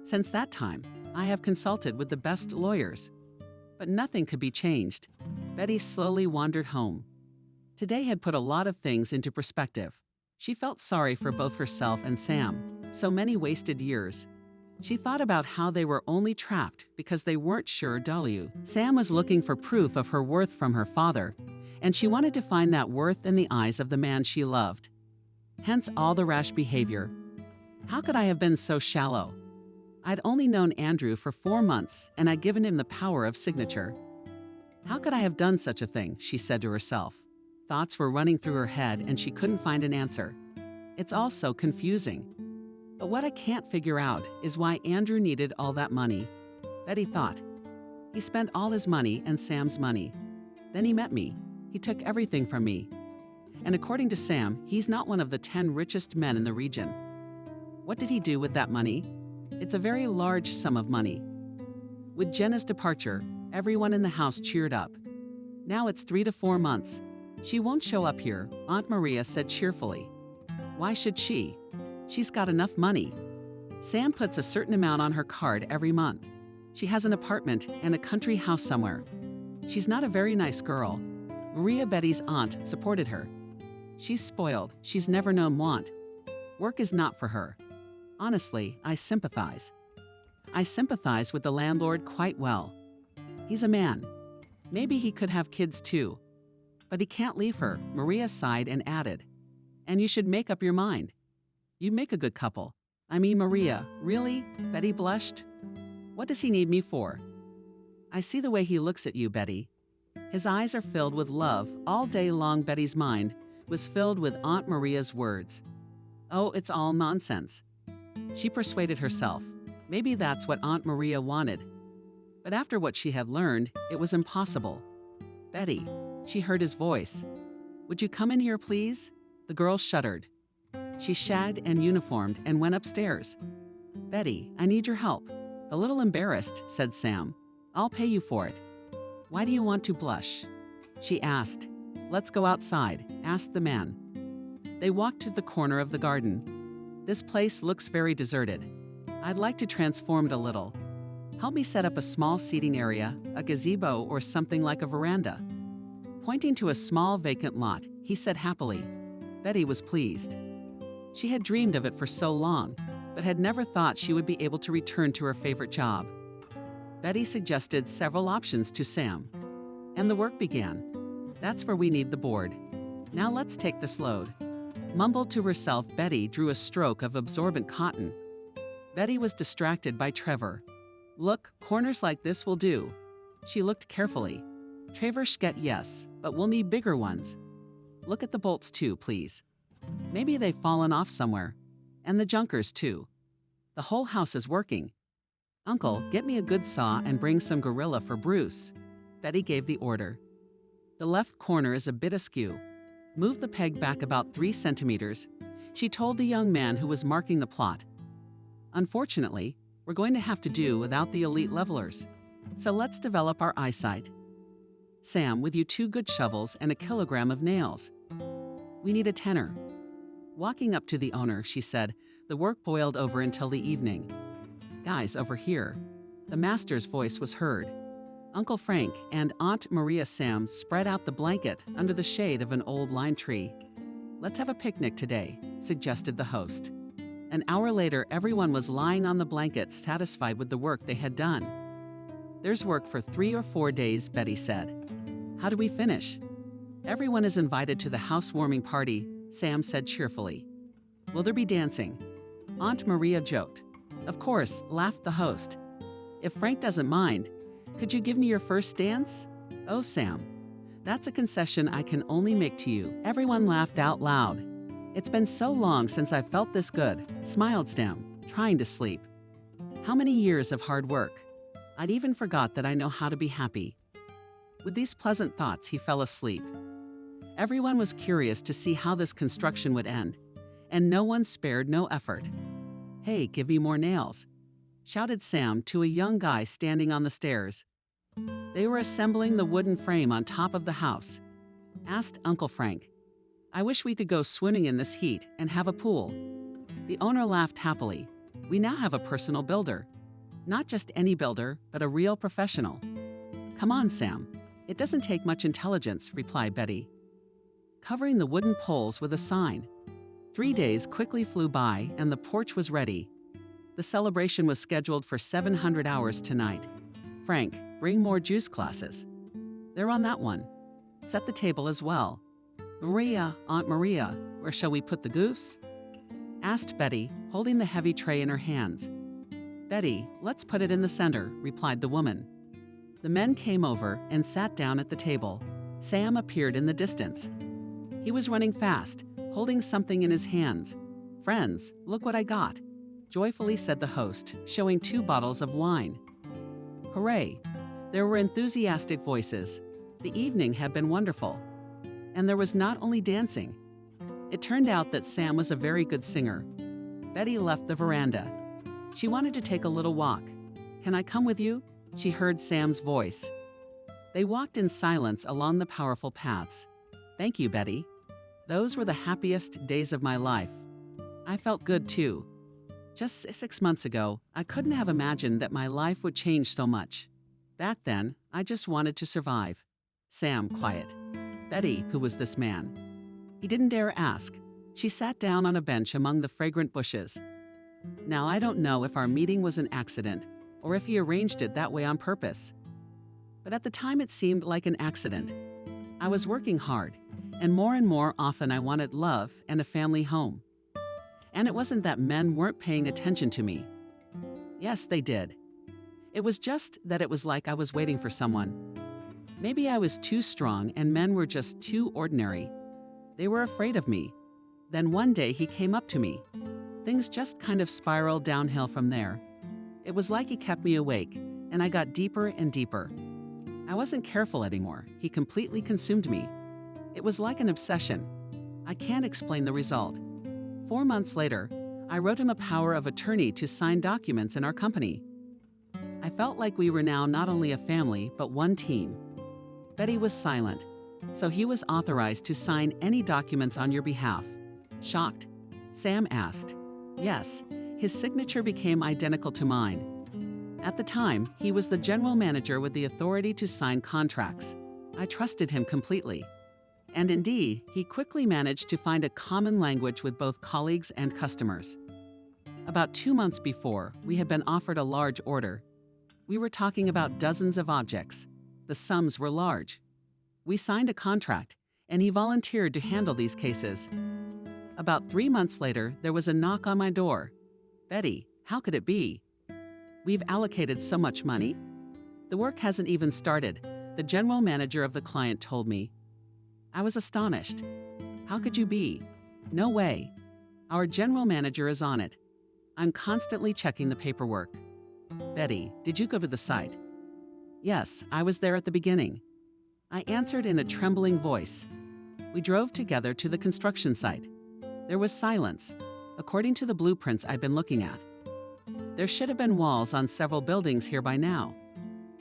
Since that time, I have consulted with the best lawyers. But nothing could be changed. Betty slowly wandered home. Today had put a lot of things into perspective. She felt sorry for both herself and Sam. So many wasted years. She thought about how they were only trapped because they weren't sure W. Sam was looking for proof of her worth from her father, and she wanted to find that worth in the eyes of the man she loved. Hence all the rash behavior. How could I have been so shallow? I'd only known Andrew for 4 months, and I'd given him the power of signature. How could I have done such a thing, she said to herself. Thoughts were running through her head, and she couldn't find an answer. It's all so confusing. But what I can't figure out is why Andrew needed all that money. Betty thought. He spent all his money and Sam's money. Then he met me. He took everything from me. And according to Sam, he's not one of the 10 richest men in the region. What did he do with that money? It's a very large sum of money. With Jenna's departure, everyone in the house cheered up. Now it's 3 to 4 months. She won't show up here, Aunt Maria said cheerfully. Why should she? She's got enough money. Sam puts a certain amount on her card every month. She has an apartment and a country house somewhere. She's not a very nice girl. Maria, Betty's aunt, supported her. She's spoiled. She's never known want. Work is not for her. Honestly, I sympathize. I sympathize with the landlord quite well. He's a man. Maybe he could have kids too. But he can't leave her, Maria sighed and added. And you should make up your mind. You make a good couple. I mean, Maria, really? Betty blushed. What does he need me for? I see the way he looks at you, Betty. His eyes are filled with love. All day long, Betty's mind was filled with Aunt Maria's words. Oh, it's all nonsense. She persuaded herself. Maybe that's what Aunt Maria wanted. But after what she had learned, it was impossible. Betty, she heard his voice. Would you come in here, please? The girl shuddered. She shagged and uniformed and went upstairs. Betty, I need your help. A little embarrassed, said Sam. I'll pay you for it. Why do you want to blush? She asked. Let's go outside, asked the man. They walked to the corner of the garden. This place looks very deserted. I'd like to transform it a little. Help me set up a small seating area, a gazebo or something like a veranda. Pointing to a small vacant lot, he said happily. Betty was pleased. She had dreamed of it for so long, but had never thought she would be able to return to her favorite job. Betty suggested several options to Sam. And the work began. That's where we need the board. Now let's take this load. Mumbled to herself, Betty drew a stroke of absorbent cotton. Betty was distracted by Trevor. Look, corners like this will do. She looked carefully. Trevor Schket, yes, but we'll need bigger ones. Look at the bolts too, please. Maybe they've fallen off somewhere. And the junkers too. The whole house is working. Uncle, get me a good saw and bring some gorilla for Bruce. Betty gave the order. The left corner is a bit askew. Move the peg back about 3 centimeters, she told the young man who was marking the plot. Unfortunately, we're going to have to do without the elite levelers. So let's develop our eyesight. Sam, with you 2 good shovels and a kilogram of nails. We need a tenner. Walking up to the owner, she said, the work boiled over until the evening. Guys, over here. The master's voice was heard. Uncle Frank and Aunt Maria Sam spread out the blanket under the shade of an old lime tree. Let's have a picnic today, suggested the host. An hour later, everyone was lying on the blanket, satisfied with the work they had done. There's work for 3 or 4 days, Betty said. How do we finish? Everyone is invited to the housewarming party, Sam said cheerfully. Will there be dancing? Aunt Maria joked. Of course, laughed the host. If Frank doesn't mind, could you give me your first dance? Oh, Sam, that's a concession I can only make to you. Everyone laughed out loud. It's been so long since I felt this good, smiled Sam, trying to sleep. How many years of hard work. I'd even forgot that I know how to be happy. With these pleasant thoughts, he fell asleep. Everyone was curious to see how this construction would end, and no one spared no effort. Hey, give me more nails, shouted Sam to a young guy standing on the stairs. They were assembling the wooden frame on top of the house. Asked Uncle Frank, I wish we could go swimming in this heat and have a pool. The owner laughed happily. We now have a personal builder. Not just any builder, but a real professional. Come on, Sam. It doesn't take much intelligence, replied Betty. Covering the wooden poles with a sign. 3 days quickly flew by and the porch was ready. The celebration was scheduled for 700 hours tonight. Frank, bring more juice glasses. They're on that one. Set the table as well. Maria, Aunt Maria, where shall we put the goose? Asked Betty, holding the heavy tray in her hands. Betty, let's put it in the center, replied the woman. The men came over and sat down at the table. Sam appeared in the distance. He was running fast, holding something in his hands. Friends, look what I got, joyfully said the host, showing 2 bottles of wine. Hooray! There were enthusiastic voices. The evening had been wonderful. And there was not only dancing. It turned out that Sam was a very good singer. Betty left the veranda. She wanted to take a little walk. Can I come with you? She heard Sam's voice. They walked in silence along the powerful paths. Thank you, Betty. Those were the happiest days of my life. I felt good too. Just 6 months ago, I couldn't have imagined that my life would change so much. Back then, I just wanted to survive. Sam, quiet. Betty, who was this man? He didn't dare ask. She sat down on a bench among the fragrant bushes. Now, I don't know if our meeting was an accident or if he arranged it that way on purpose. But at the time, it seemed like an accident. I was working hard, and more often I wanted love and a family home. And it wasn't that men weren't paying attention to me. Yes, they did. It was just that it was like I was waiting for someone. Maybe I was too strong and men were just too ordinary. They were afraid of me. Then one day he came up to me. Things just kind of spiraled downhill from there. It was like he kept me awake, and I got deeper and deeper. I wasn't careful anymore. He completely consumed me. It was like an obsession. I can't explain the result. 4 months later, I wrote him a power of attorney to sign documents in our company. I felt like we were now not only a family, but one team. Betty was silent, so he was authorized to sign any documents on your behalf. Shocked, Sam asked. Yes, his signature became identical to mine. At the time, he was the general manager with the authority to sign contracts. I trusted him completely. And indeed, he quickly managed to find a common language with both colleagues and customers. About 2 months before, we had been offered a large order. We were talking about dozens of objects. The sums were large. We signed a contract, and he volunteered to handle these cases. About 3 months later, there was a knock on my door. Betty, how could it be? We've allocated so much money. The work hasn't even started, the general manager of the client told me. I was astonished. How could you be? No way. Our general manager is on it. I'm constantly checking the paperwork. Betty, did you go to the site? Yes, I was there at the beginning. I answered in a trembling voice. We drove together to the construction site. There was silence, according to the blueprints I've been looking at. There should have been walls on several buildings here by now.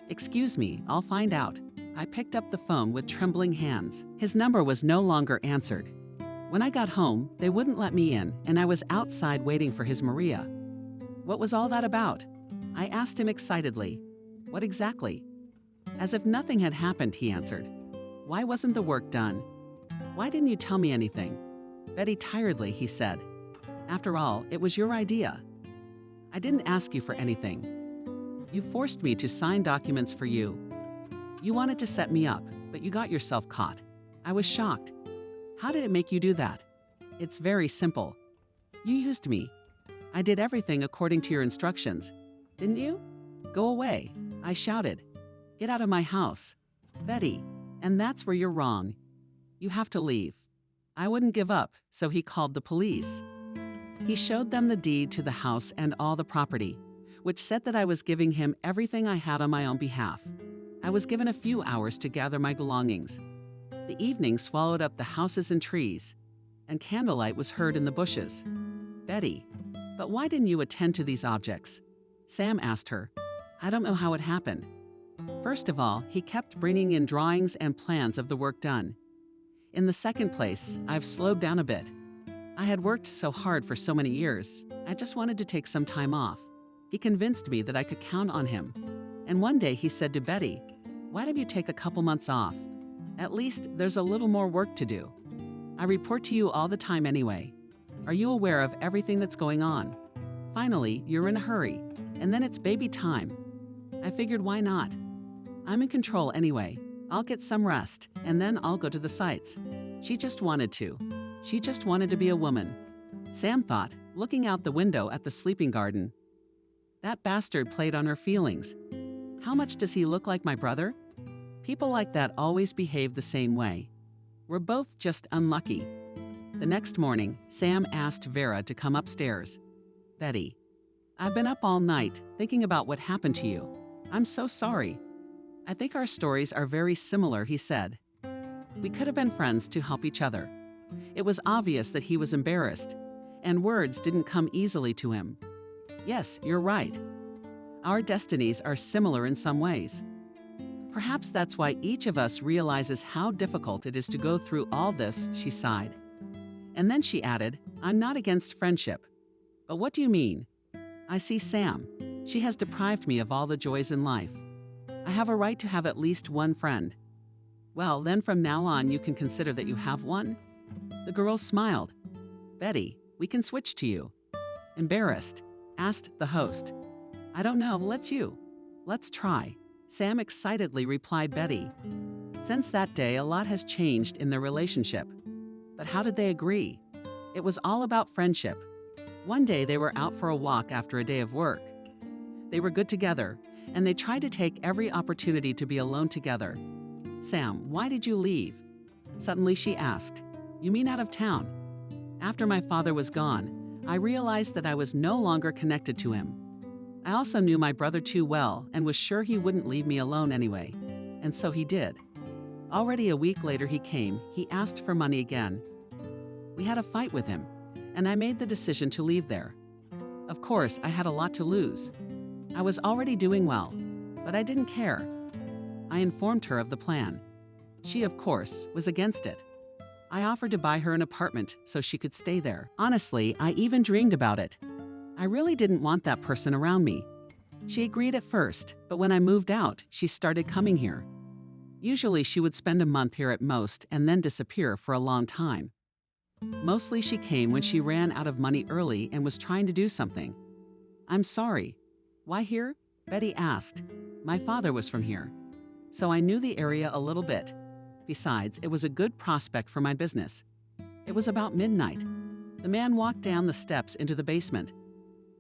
Excuse me, I'll find out. I picked up the phone with trembling hands. His number was no longer answered. When I got home, they wouldn't let me in, and I was outside waiting for his Maria. What was all that about? I asked him excitedly. What exactly? As if nothing had happened, he answered. Why wasn't the work done? Why didn't you tell me anything? Betty tiredly, he said. After all, it was your idea. I didn't ask you for anything. You forced me to sign documents for you. You wanted to set me up, but you got yourself caught. I was shocked. How did it make you do that? It's very simple. You used me. I did everything according to your instructions. Didn't you? Go away, I shouted. Get out of my house. Betty, and that's where you're wrong. You have to leave. I wouldn't give up, so he called the police. He showed them the deed to the house and all the property, which said that I was giving him everything I had on my own behalf. I was given a few hours to gather my belongings. The evening swallowed up the houses and trees, and candlelight was heard in the bushes. Betty, but why didn't you attend to these objects? Sam asked her. I don't know how it happened. First of all, he kept bringing in drawings and plans of the work done. In the second place, I've slowed down a bit. I had worked so hard for so many years, I just wanted to take some time off. He convinced me that I could count on him. And one day he said to Betty, "Why don't you take a couple months off? At least there's a little more work to do. I report to you all the time anyway. Are you aware of everything that's going on? Finally, you're in a hurry, and then it's baby time." I figured, why not? I'm in control anyway. I'll get some rest, and then I'll go to the sites. She just wanted to. She just wanted to be a woman. Sam thought, looking out the window at the sleeping garden. That bastard played on her feelings. How much does he look like my brother? People like that always behave the same way. We're both just unlucky. The next morning, Sam asked Vera to come upstairs. "Betty, I've been up all night thinking about what happened to you. I'm so sorry. I think our stories are very similar," he said. We could have been friends to help each other. It was obvious that he was embarrassed, and words didn't come easily to him. Yes, you're right. Our destinies are similar in some ways. Perhaps that's why each of us realizes how difficult it is to go through all this, she sighed. And then she added, "I'm not against friendship. But what do you mean? I see Sam. She has deprived me of all the joys in life. I have a right to have at least one friend." "Well, then from now on you can consider that you have one?" The girl smiled. "Betty, we can switch to you." Embarrassed, asked the host. "I don't know, let's try." Sam excitedly replied Betty. Since that day, a lot has changed in their relationship. But how did they agree? It was all about friendship. One day they were out for a walk after a day of work. They were good together, and they tried to take every opportunity to be alone together. "Sam, why did you leave?" Suddenly she asked. "You mean out of town?" "After my father was gone, I realized that I was no longer connected to him. I also knew my brother too well and was sure he wouldn't leave me alone anyway. And so he did. Already a week later he came, he asked for money again. We had a fight with him, and I made the decision to leave there. Of course, I had a lot to lose. I was already doing well, but I didn't care. I informed her of the plan. She, of course, was against it. I offered to buy her an apartment so she could stay there. Honestly, I even dreamed about it. I really didn't want that person around me. She agreed at first, but when I moved out, she started coming here. Usually she would spend a month here at most and then disappear for a long time. Mostly she came when she ran out of money early and was trying to do something. "I'm sorry. Why here?" Betty asked. "My father was from here, so I knew the area a little bit. Besides, it was a good prospect for my business." It was about midnight. The man walked down the steps into the basement.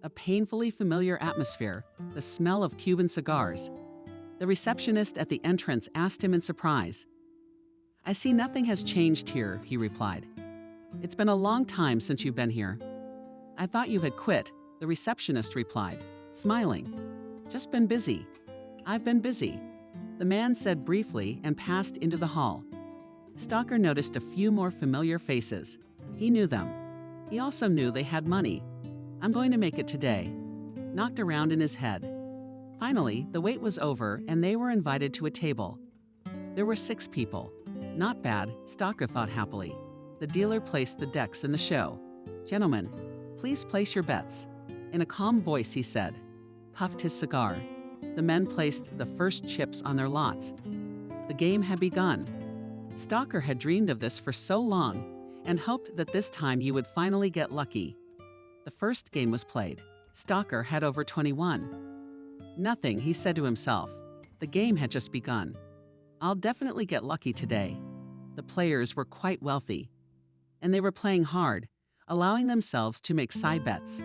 A painfully familiar atmosphere, the smell of Cuban cigars. The receptionist at the entrance asked him in surprise. "I see nothing has changed here," he replied. "It's been a long time since you've been here." "I thought you had quit," the receptionist replied, smiling. "Just been busy." "I've been busy," the man said briefly and passed into the hall. Stalker noticed a few more familiar faces. He knew them. He also knew they had money. "I'm going to make it today," knocked around in his head. Finally, the wait was over and they were invited to a table. There were 6 people. Not bad, Stalker thought happily. The dealer placed the decks in the show. "Gentlemen, please place your bets." In a calm voice he said, puffed his cigar. The men placed the first chips on their lots. The game had begun. Stalker had dreamed of this for so long and hoped that this time he would finally get lucky. The first game was played. Stalker had over 21. Nothing, he said to himself. The game had just begun. I'll definitely get lucky today. The players were quite wealthy, and they were playing hard, allowing themselves to make side bets.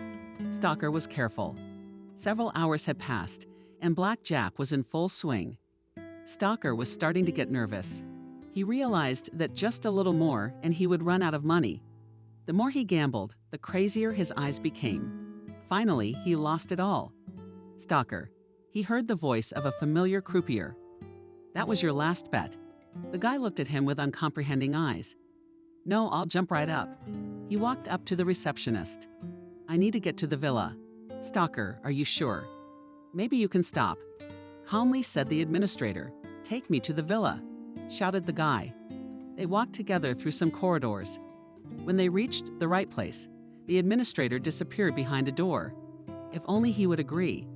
Stalker was careful. Several hours had passed, and blackjack was in full swing. Stalker was starting to get nervous. He realized that just a little more and he would run out of money. The more he gambled, the crazier his eyes became. Finally, he lost it all. "Stalker," he heard the voice of a familiar croupier. "That was your last bet." The guy looked at him with uncomprehending eyes. "No, I'll jump right up." He walked up to the receptionist. "I need to get to the villa." "Stalker, are you sure?" "Maybe you can stop," calmly said the administrator. "Take me to the villa," shouted the guy. They walked together through some corridors. When they reached the right place, the administrator disappeared behind a door. If only he would agree.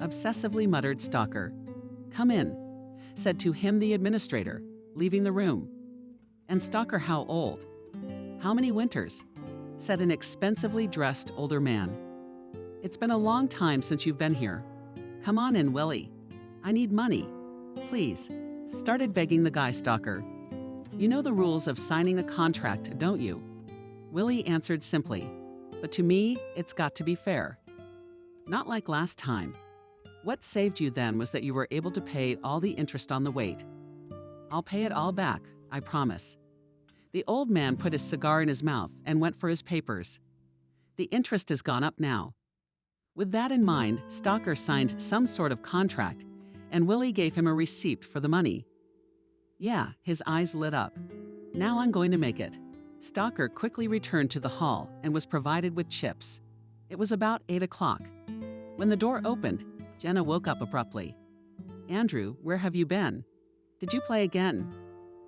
Obsessively muttered Stalker. Come in, said to him the administrator, leaving the room. And Stalker, how old? How many winters? Said an expensively dressed older man. It's been a long time since you've been here. Come on in, Willie. I need money. Please, started begging the guy Stalker. You know the rules of signing a contract, don't you? Willie answered simply, but to me, it's got to be fair. Not like last time. What saved you then was that you were able to pay all the interest on the wait. I'll pay it all back, I promise. The old man put his cigar in his mouth and went for his papers. The interest has gone up now. With that in mind, Stalker signed some sort of contract, and Willie gave him a receipt for the money. Yeah, his eyes lit up. Now I'm going to make it. Stalker quickly returned to the hall and was provided with chips. It was about 8 o'clock. When the door opened, Jenna woke up abruptly. Andrew, where have you been? Did you play again?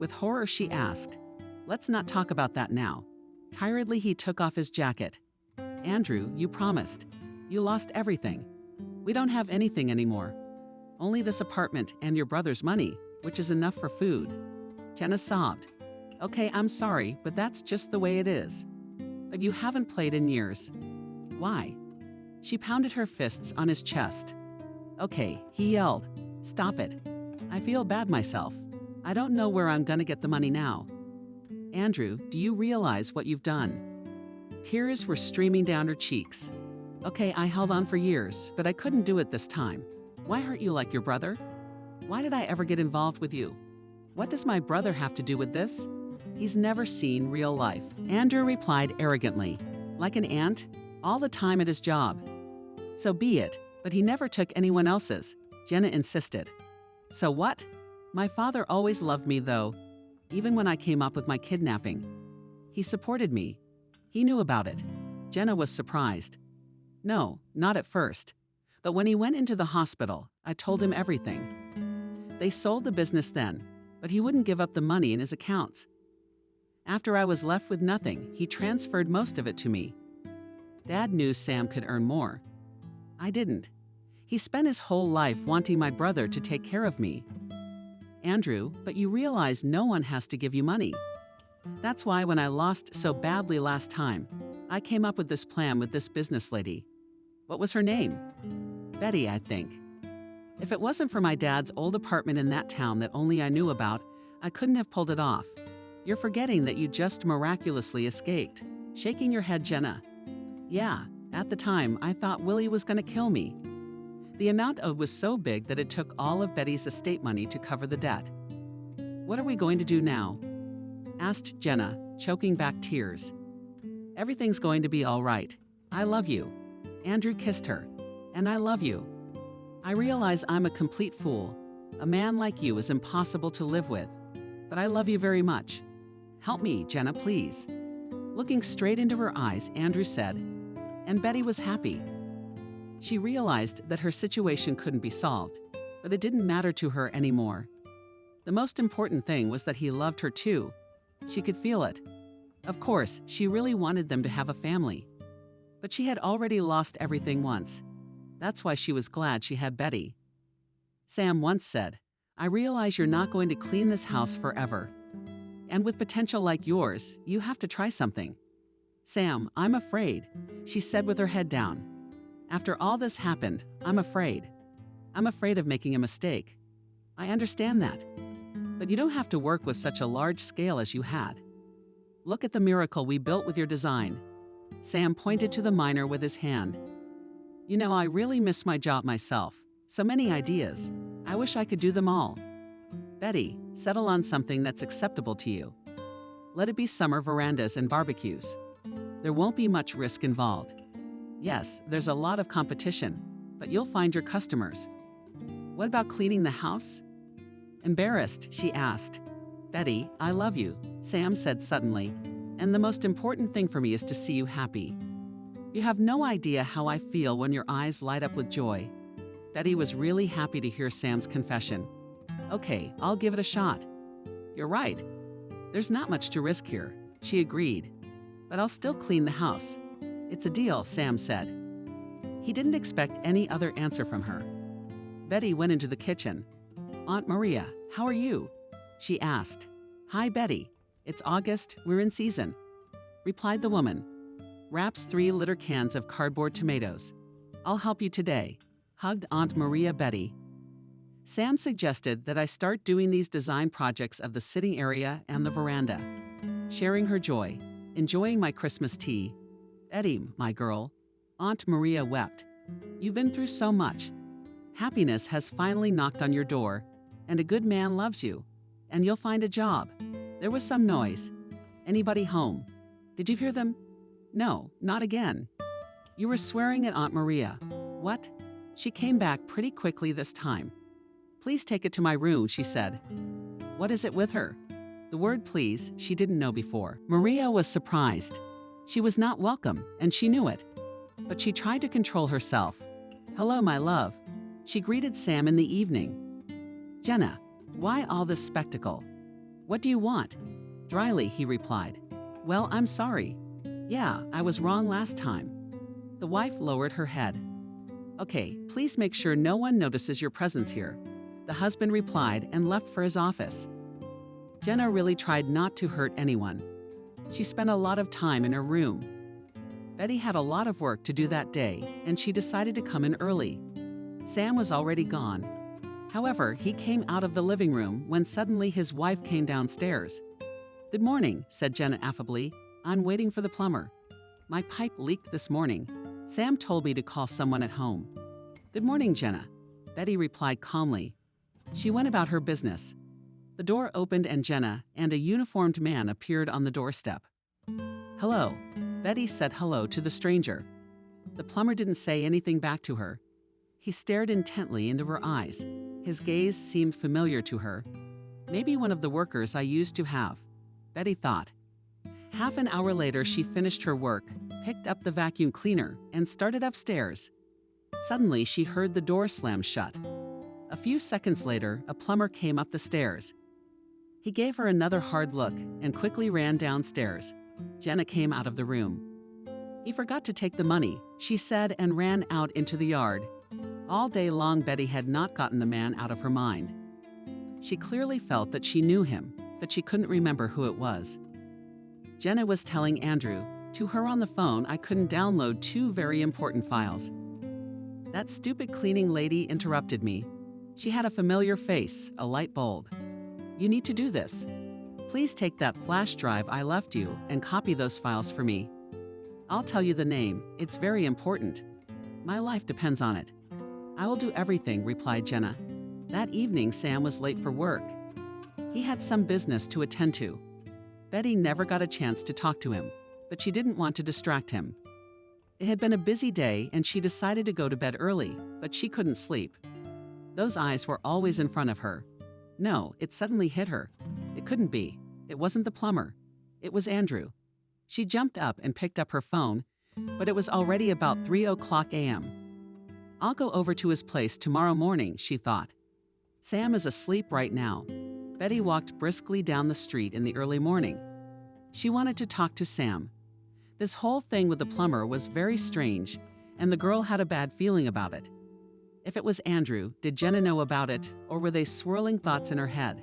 With horror, she asked. Let's not talk about that now. Tiredly, he took off his jacket. Andrew, you promised. You lost everything. We don't have anything anymore. Only this apartment and your brother's money, which is enough for food. Jenna sobbed. Okay, I'm sorry, but that's just the way it is. But you haven't played in years. Why? She pounded her fists on his chest. Okay, he yelled. Stop it. I feel bad myself. I don't know where I'm gonna get the money now. Andrew, do you realize what you've done? Tears were streaming down her cheeks. Okay, I held on for years, but I couldn't do it this time. Why hurt you like your brother? Why did I ever get involved with you? What does my brother have to do with this? He's never seen real life. Andrew replied arrogantly, like an ant, all the time at his job. So be it, but he never took anyone else's, Jenna insisted. So what? My father always loved me though, even when I came up with my kidnapping. He supported me. He knew about it. Jenna was surprised. No, not at first. But when he went into the hospital, I told him everything. They sold the business then, but he wouldn't give up the money in his accounts. After I was left with nothing, he transferred most of it to me. Dad knew Sam could earn more. I didn't. He spent his whole life wanting my brother to take care of me. Andrew, but you realize no one has to give you money. That's why when I lost so badly last time, I came up with this plan with this business lady. What was her name? Betty, I think. If it wasn't for my dad's old apartment in that town that only I knew about, I couldn't have pulled it off. You're forgetting that you just miraculously escaped. Shaking your head, Jenna. Yeah, at the time, I thought Willie was gonna kill me. The amount owed was so big that it took all of Betty's estate money to cover the debt. What are we going to do now? Asked Jenna, choking back tears. Everything's going to be all right. I love you. Andrew kissed her. And I love you. I realize I'm a complete fool. A man like you is impossible to live with. But I love you very much. Help me, Jenna, please. Looking straight into her eyes, Andrew said, and Betty was happy. She realized that her situation couldn't be solved, but it didn't matter to her anymore. The most important thing was that he loved her too. She could feel it. Of course, she really wanted them to have a family. But she had already lost everything once. That's why she was glad she had Betty. Sam once said, I realize you're not going to clean this house forever. And with potential like yours, you have to try something. Sam, I'm afraid, she said with her head down. After all this happened, I'm afraid. I'm afraid of making a mistake. I understand that. But you don't have to work with such a large scale as you had. Look at the miracle we built with your design. Sam pointed to the miner with his hand. You know, I really miss my job myself. So many ideas. I wish I could do them all. Betty, settle on something that's acceptable to you. Let it be summer verandas and barbecues. There won't be much risk involved. Yes, there's a lot of competition, but you'll find your customers. What about cleaning the house? Embarrassed, she asked. Betty, I love you, Sam said suddenly, and the most important thing for me is to see you happy. You have no idea how I feel when your eyes light up with joy. Betty was really happy to hear Sam's confession. Okay, I'll give it a shot. You're right. There's not much to risk here, she agreed. But I'll still clean the house. It's a deal, Sam said. He didn't expect any other answer from her. Betty went into the kitchen. "Aunt Maria, how are you?" she asked. "Hi, Betty. It's August, we're in season," replied the woman. "Wraps 3 liter cans of cardboard tomatoes. I'll help you today," hugged Aunt Maria Betty. Sam suggested that I start doing these design projects of the sitting area and the veranda, sharing her joy, enjoying my Christmas tea. "Betty, my girl," Aunt Maria wept. "You've been through so much. Happiness has finally knocked on your door, and a good man loves you, and you'll find a job." There was some noise. "Anybody home? Did you hear them?" "No, not again." "You were swearing at Aunt Maria." "What?" She came back pretty quickly this time. "Please take it to my room," she said. "What is it with her?" The word please she didn't know before. Maria was surprised. She was not welcome, and she knew it. But she tried to control herself. "Hello, my love." She greeted Sam in the evening. "Jenna, why all this spectacle? What do you want?" Dryly, he replied. "Well, I'm sorry. Yeah, I was wrong last time." The wife lowered her head. "Okay, please make sure no one notices your presence here," the husband replied and left for his office. Jenna really tried not to hurt anyone. She spent a lot of time in her room. Betty had a lot of work to do that day, and she decided to come in early. Sam was already gone. However, he came out of the living room when suddenly his wife came downstairs. "Good morning," said Jenna affably. "I'm waiting for the plumber. My pipe leaked this morning. Sam told me to call someone at home." "Good morning, Jenna," Betty replied calmly. She went about her business. The door opened and Jenna and a uniformed man appeared on the doorstep. "Hello," Betty said hello to the stranger. The plumber didn't say anything back to her. He stared intently into her eyes. His gaze seemed familiar to her. Maybe one of the workers I used to have, Betty thought. Half an hour later, she finished her work, picked up the vacuum cleaner, and started upstairs. Suddenly, she heard the door slam shut. A few seconds later, a plumber came up the stairs. He gave her another hard look and quickly ran downstairs. Jenna came out of the room. "He forgot to take the money," she said, and ran out into the yard. All day long, Betty had not gotten the man out of her mind. She clearly felt that she knew him, but she couldn't remember who it was. Jenna was telling Andrew, to her on the phone, I couldn't download 2 very important files. That stupid cleaning lady interrupted me. She had a familiar face, a light bulb. "You need to do this. Please take that flash drive I left you and copy those files for me. I'll tell you the name. It's very important. My life depends on it." "I will do everything," replied Jenna. That evening, Sam was late for work. He had some business to attend to. Betty never got a chance to talk to him, but she didn't want to distract him. It had been a busy day, and she decided to go to bed early, but she couldn't sleep. Those eyes were always in front of her. No, it suddenly hit her. It couldn't be. It wasn't the plumber. It was Andrew. She jumped up and picked up her phone, but it was already about 3:00 a.m. "I'll go over to his place tomorrow morning," she thought. Sam is asleep right now. Betty walked briskly down the street in the early morning. She wanted to talk to Sam. This whole thing with the plumber was very strange, and the girl had a bad feeling about it. If it was Andrew, did Jenna know about it, or were they swirling thoughts in her head?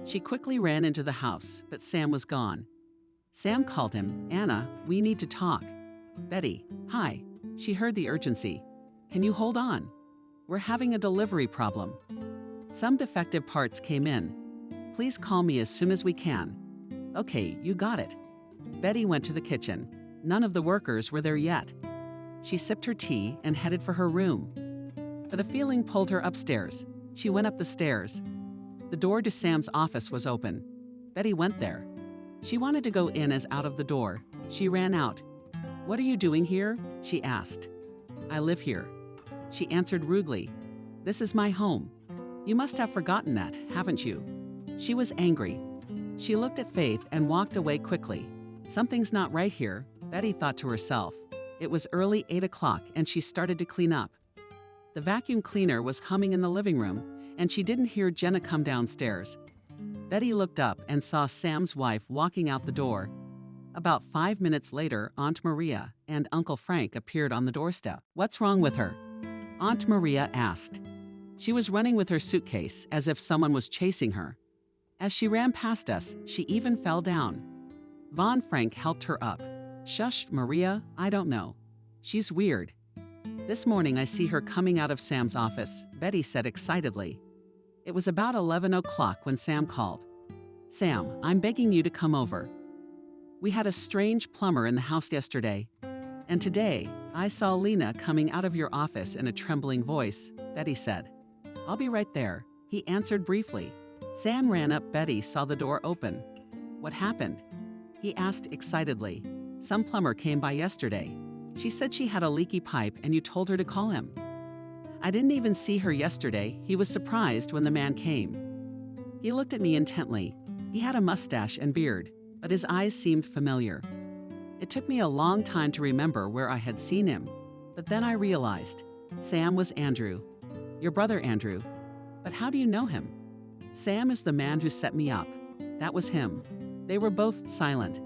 She quickly ran into the house, but Sam was gone. Sam called him. "Anna, we need to talk." "Betty, hi." She heard the urgency. "Can you hold on? We're having a delivery problem. Some defective parts came in. Please call me as soon as we can." "Okay, you got it." Betty went to the kitchen. None of the workers were there yet. She sipped her tea and headed for her room. But a feeling pulled her upstairs. She went up the stairs. The door to Sam's office was open. Betty went there. She wanted to go in as out of the door. She ran out. "What are you doing here?" she asked. "I live here." She answered rudely. "This is my home. You must have forgotten that, haven't you?" She was angry. She looked at Faith and walked away quickly. Something's not right here, Betty thought to herself. It was early 8:00 and she started to clean up. The vacuum cleaner was humming in the living room, and she didn't hear Jenna come downstairs. Betty looked up and saw Sam's wife walking out the door. About 5 minutes later, Aunt Maria and Uncle Frank appeared on the doorstep. "What's wrong with her?" Aunt Maria asked. She was running with her suitcase as if someone was chasing her. As she ran past us, she even fell down. Von Frank helped her up. "Shush, Maria, I don't know. She's weird." "This morning I see her coming out of Sam's office," Betty said excitedly. It was about 11 o'clock when Sam called. "Sam, I'm begging you to come over. We had a strange plumber in the house yesterday. And today, I saw Lena coming out of your office in a trembling voice," Betty said. "I'll be right there," he answered briefly. Sam ran up. Betty saw the door open. "What happened?" he asked excitedly. "Some plumber came by yesterday. She said she had a leaky pipe and you told her to call him." "I didn't even see her yesterday." He was surprised when the man came. He looked at me intently. He had a mustache and beard, but his eyes seemed familiar. It took me a long time to remember where I had seen him, but then I realized. Sam was Andrew. "Your brother Andrew. But how do you know him?" "Sam is the man who set me up. That was him." They were both silent.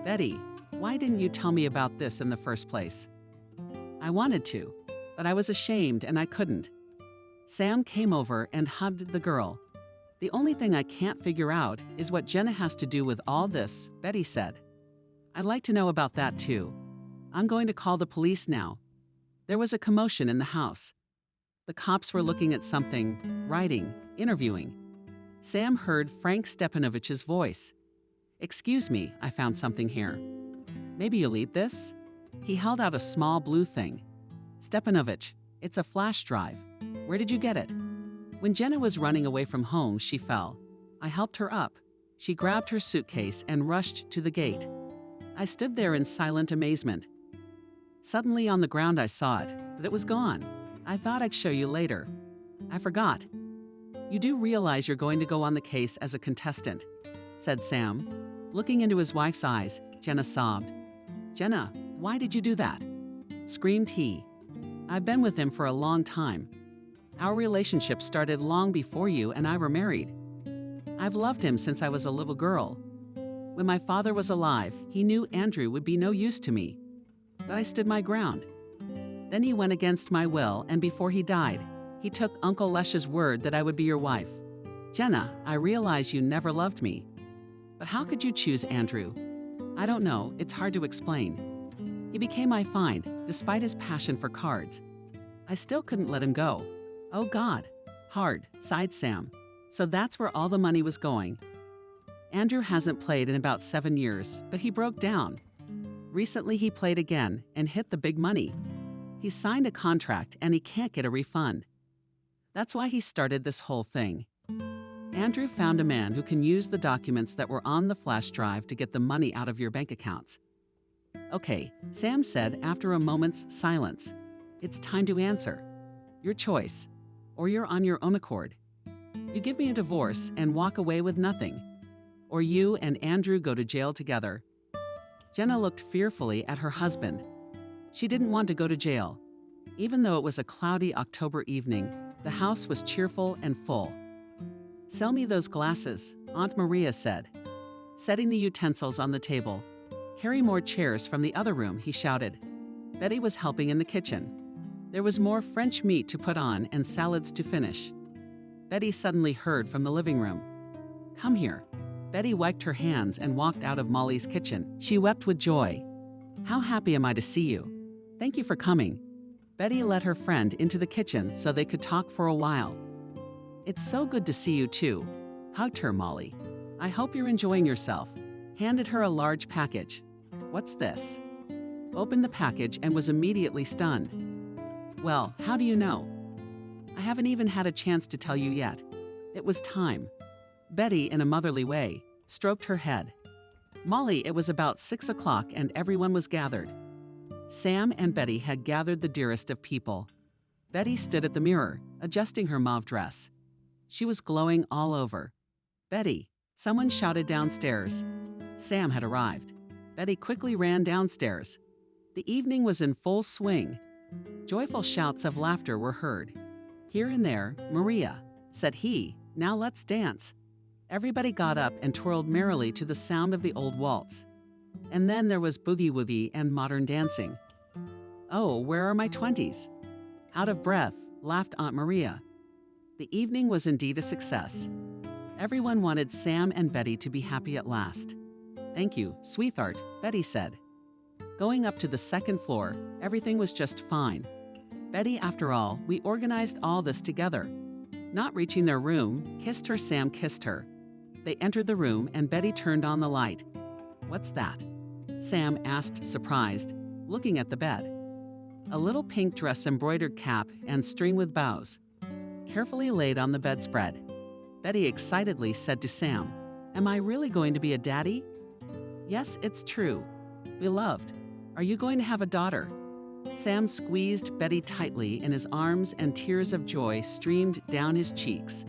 "Betty, why didn't you tell me about this in the first place?" "I wanted to, but I was ashamed and I couldn't." Sam came over and hugged the girl. "The only thing I can't figure out is what Jenna has to do with all this," Betty said. "I'd like to know about that too. I'm going to call the police now." There was a commotion in the house. The cops were looking at something, writing, interviewing. Sam heard Frank Stepanovich's voice. "Excuse me, I found something here. Maybe you'll eat this?" He held out a small blue thing. "Stepanovich, it's a flash drive. Where did you get it?" "When Jenna was running away from home, she fell. I helped her up. She grabbed her suitcase and rushed to the gate. I stood there in silent amazement. Suddenly on the ground I saw it, but it was gone. I thought I'd show you later. I forgot." "You do realize you're going to go on the case as a contestant," said Sam. Looking into his wife's eyes, Jenna sobbed. "Jenna, why did you do that?" Screamed he. "I've been with him for a long time. Our relationship started long before you and I were married. I've loved him since I was a little girl. When my father was alive, he knew Andrew would be no use to me. But I stood my ground. Then he went against my will, and before he died, he took Uncle Lesh's word that I would be your wife. Jenna, I realize you never loved me. But how could you choose Andrew? I don't know, it's hard to explain. He became my find, despite his passion for cards. I still couldn't let him go. Oh God, hard," sighed Sam. "So that's where all the money was going." Andrew hasn't played in about 7 years, but he broke down. Recently he played again and hit the big money. He signed a contract and he can't get a refund. That's why he started this whole thing. Andrew found a man who can use the documents that were on the flash drive to get the money out of your bank accounts. "Okay," Sam said after a moment's silence. "It's time to answer. Your choice. Or you're on your own accord. You give me a divorce and walk away with nothing. Or you and Andrew go to jail together." Jenna looked fearfully at her husband. She didn't want to go to jail. Even though it was a cloudy October evening, the house was cheerful and full. "Sell me those glasses," Aunt Maria said. Setting the utensils on the table. "Carry more chairs from the other room," he shouted. Betty was helping in the kitchen. There was more French meat to put on and salads to finish. Betty suddenly heard from the living room. "Come here." Betty wiped her hands and walked out of Molly's kitchen. She wept with joy. "How happy am I to see you. Thank you for coming." Betty led her friend into the kitchen so they could talk for a while. "It's so good to see you too," hugged her Molly. "I hope you're enjoying yourself." Handed her a large package. "What's this?" Opened the package and was immediately stunned. "Well, how do you know?" "I haven't even had a chance to tell you yet. It was time." Betty, in a motherly way, stroked her head. "Molly, it was about 6 o'clock and everyone was gathered." Sam and Betty had gathered the dearest of people. Betty stood at the mirror, adjusting her mauve dress. She was glowing all over. "Betty," someone shouted downstairs. Sam had arrived. Betty quickly ran downstairs. The evening was in full swing. Joyful shouts of laughter were heard. Here and there, "Maria," said he, "now let's dance." Everybody got up and twirled merrily to the sound of the old waltz. And then there was boogie woogie and modern dancing. Oh, where are my 20s? Out of breath, laughed Aunt Maria. The evening was indeed a success. Everyone wanted Sam and Betty to be happy at last. Thank you, sweetheart, Betty said. Going up to the second floor, everything was just fine. Betty, after all, we organized all this together. Not reaching their room, Sam kissed her. They entered the room and Betty turned on the light. What's that? Sam asked, surprised, looking at the bed. A little pink dress embroidered cap and string with bows. Carefully laid on the bedspread. Betty excitedly said to Sam, "Am I really going to be a daddy?" "Yes, it's true. Beloved, are you going to have a daughter?" Sam squeezed Betty tightly in his arms and tears of joy streamed down his cheeks.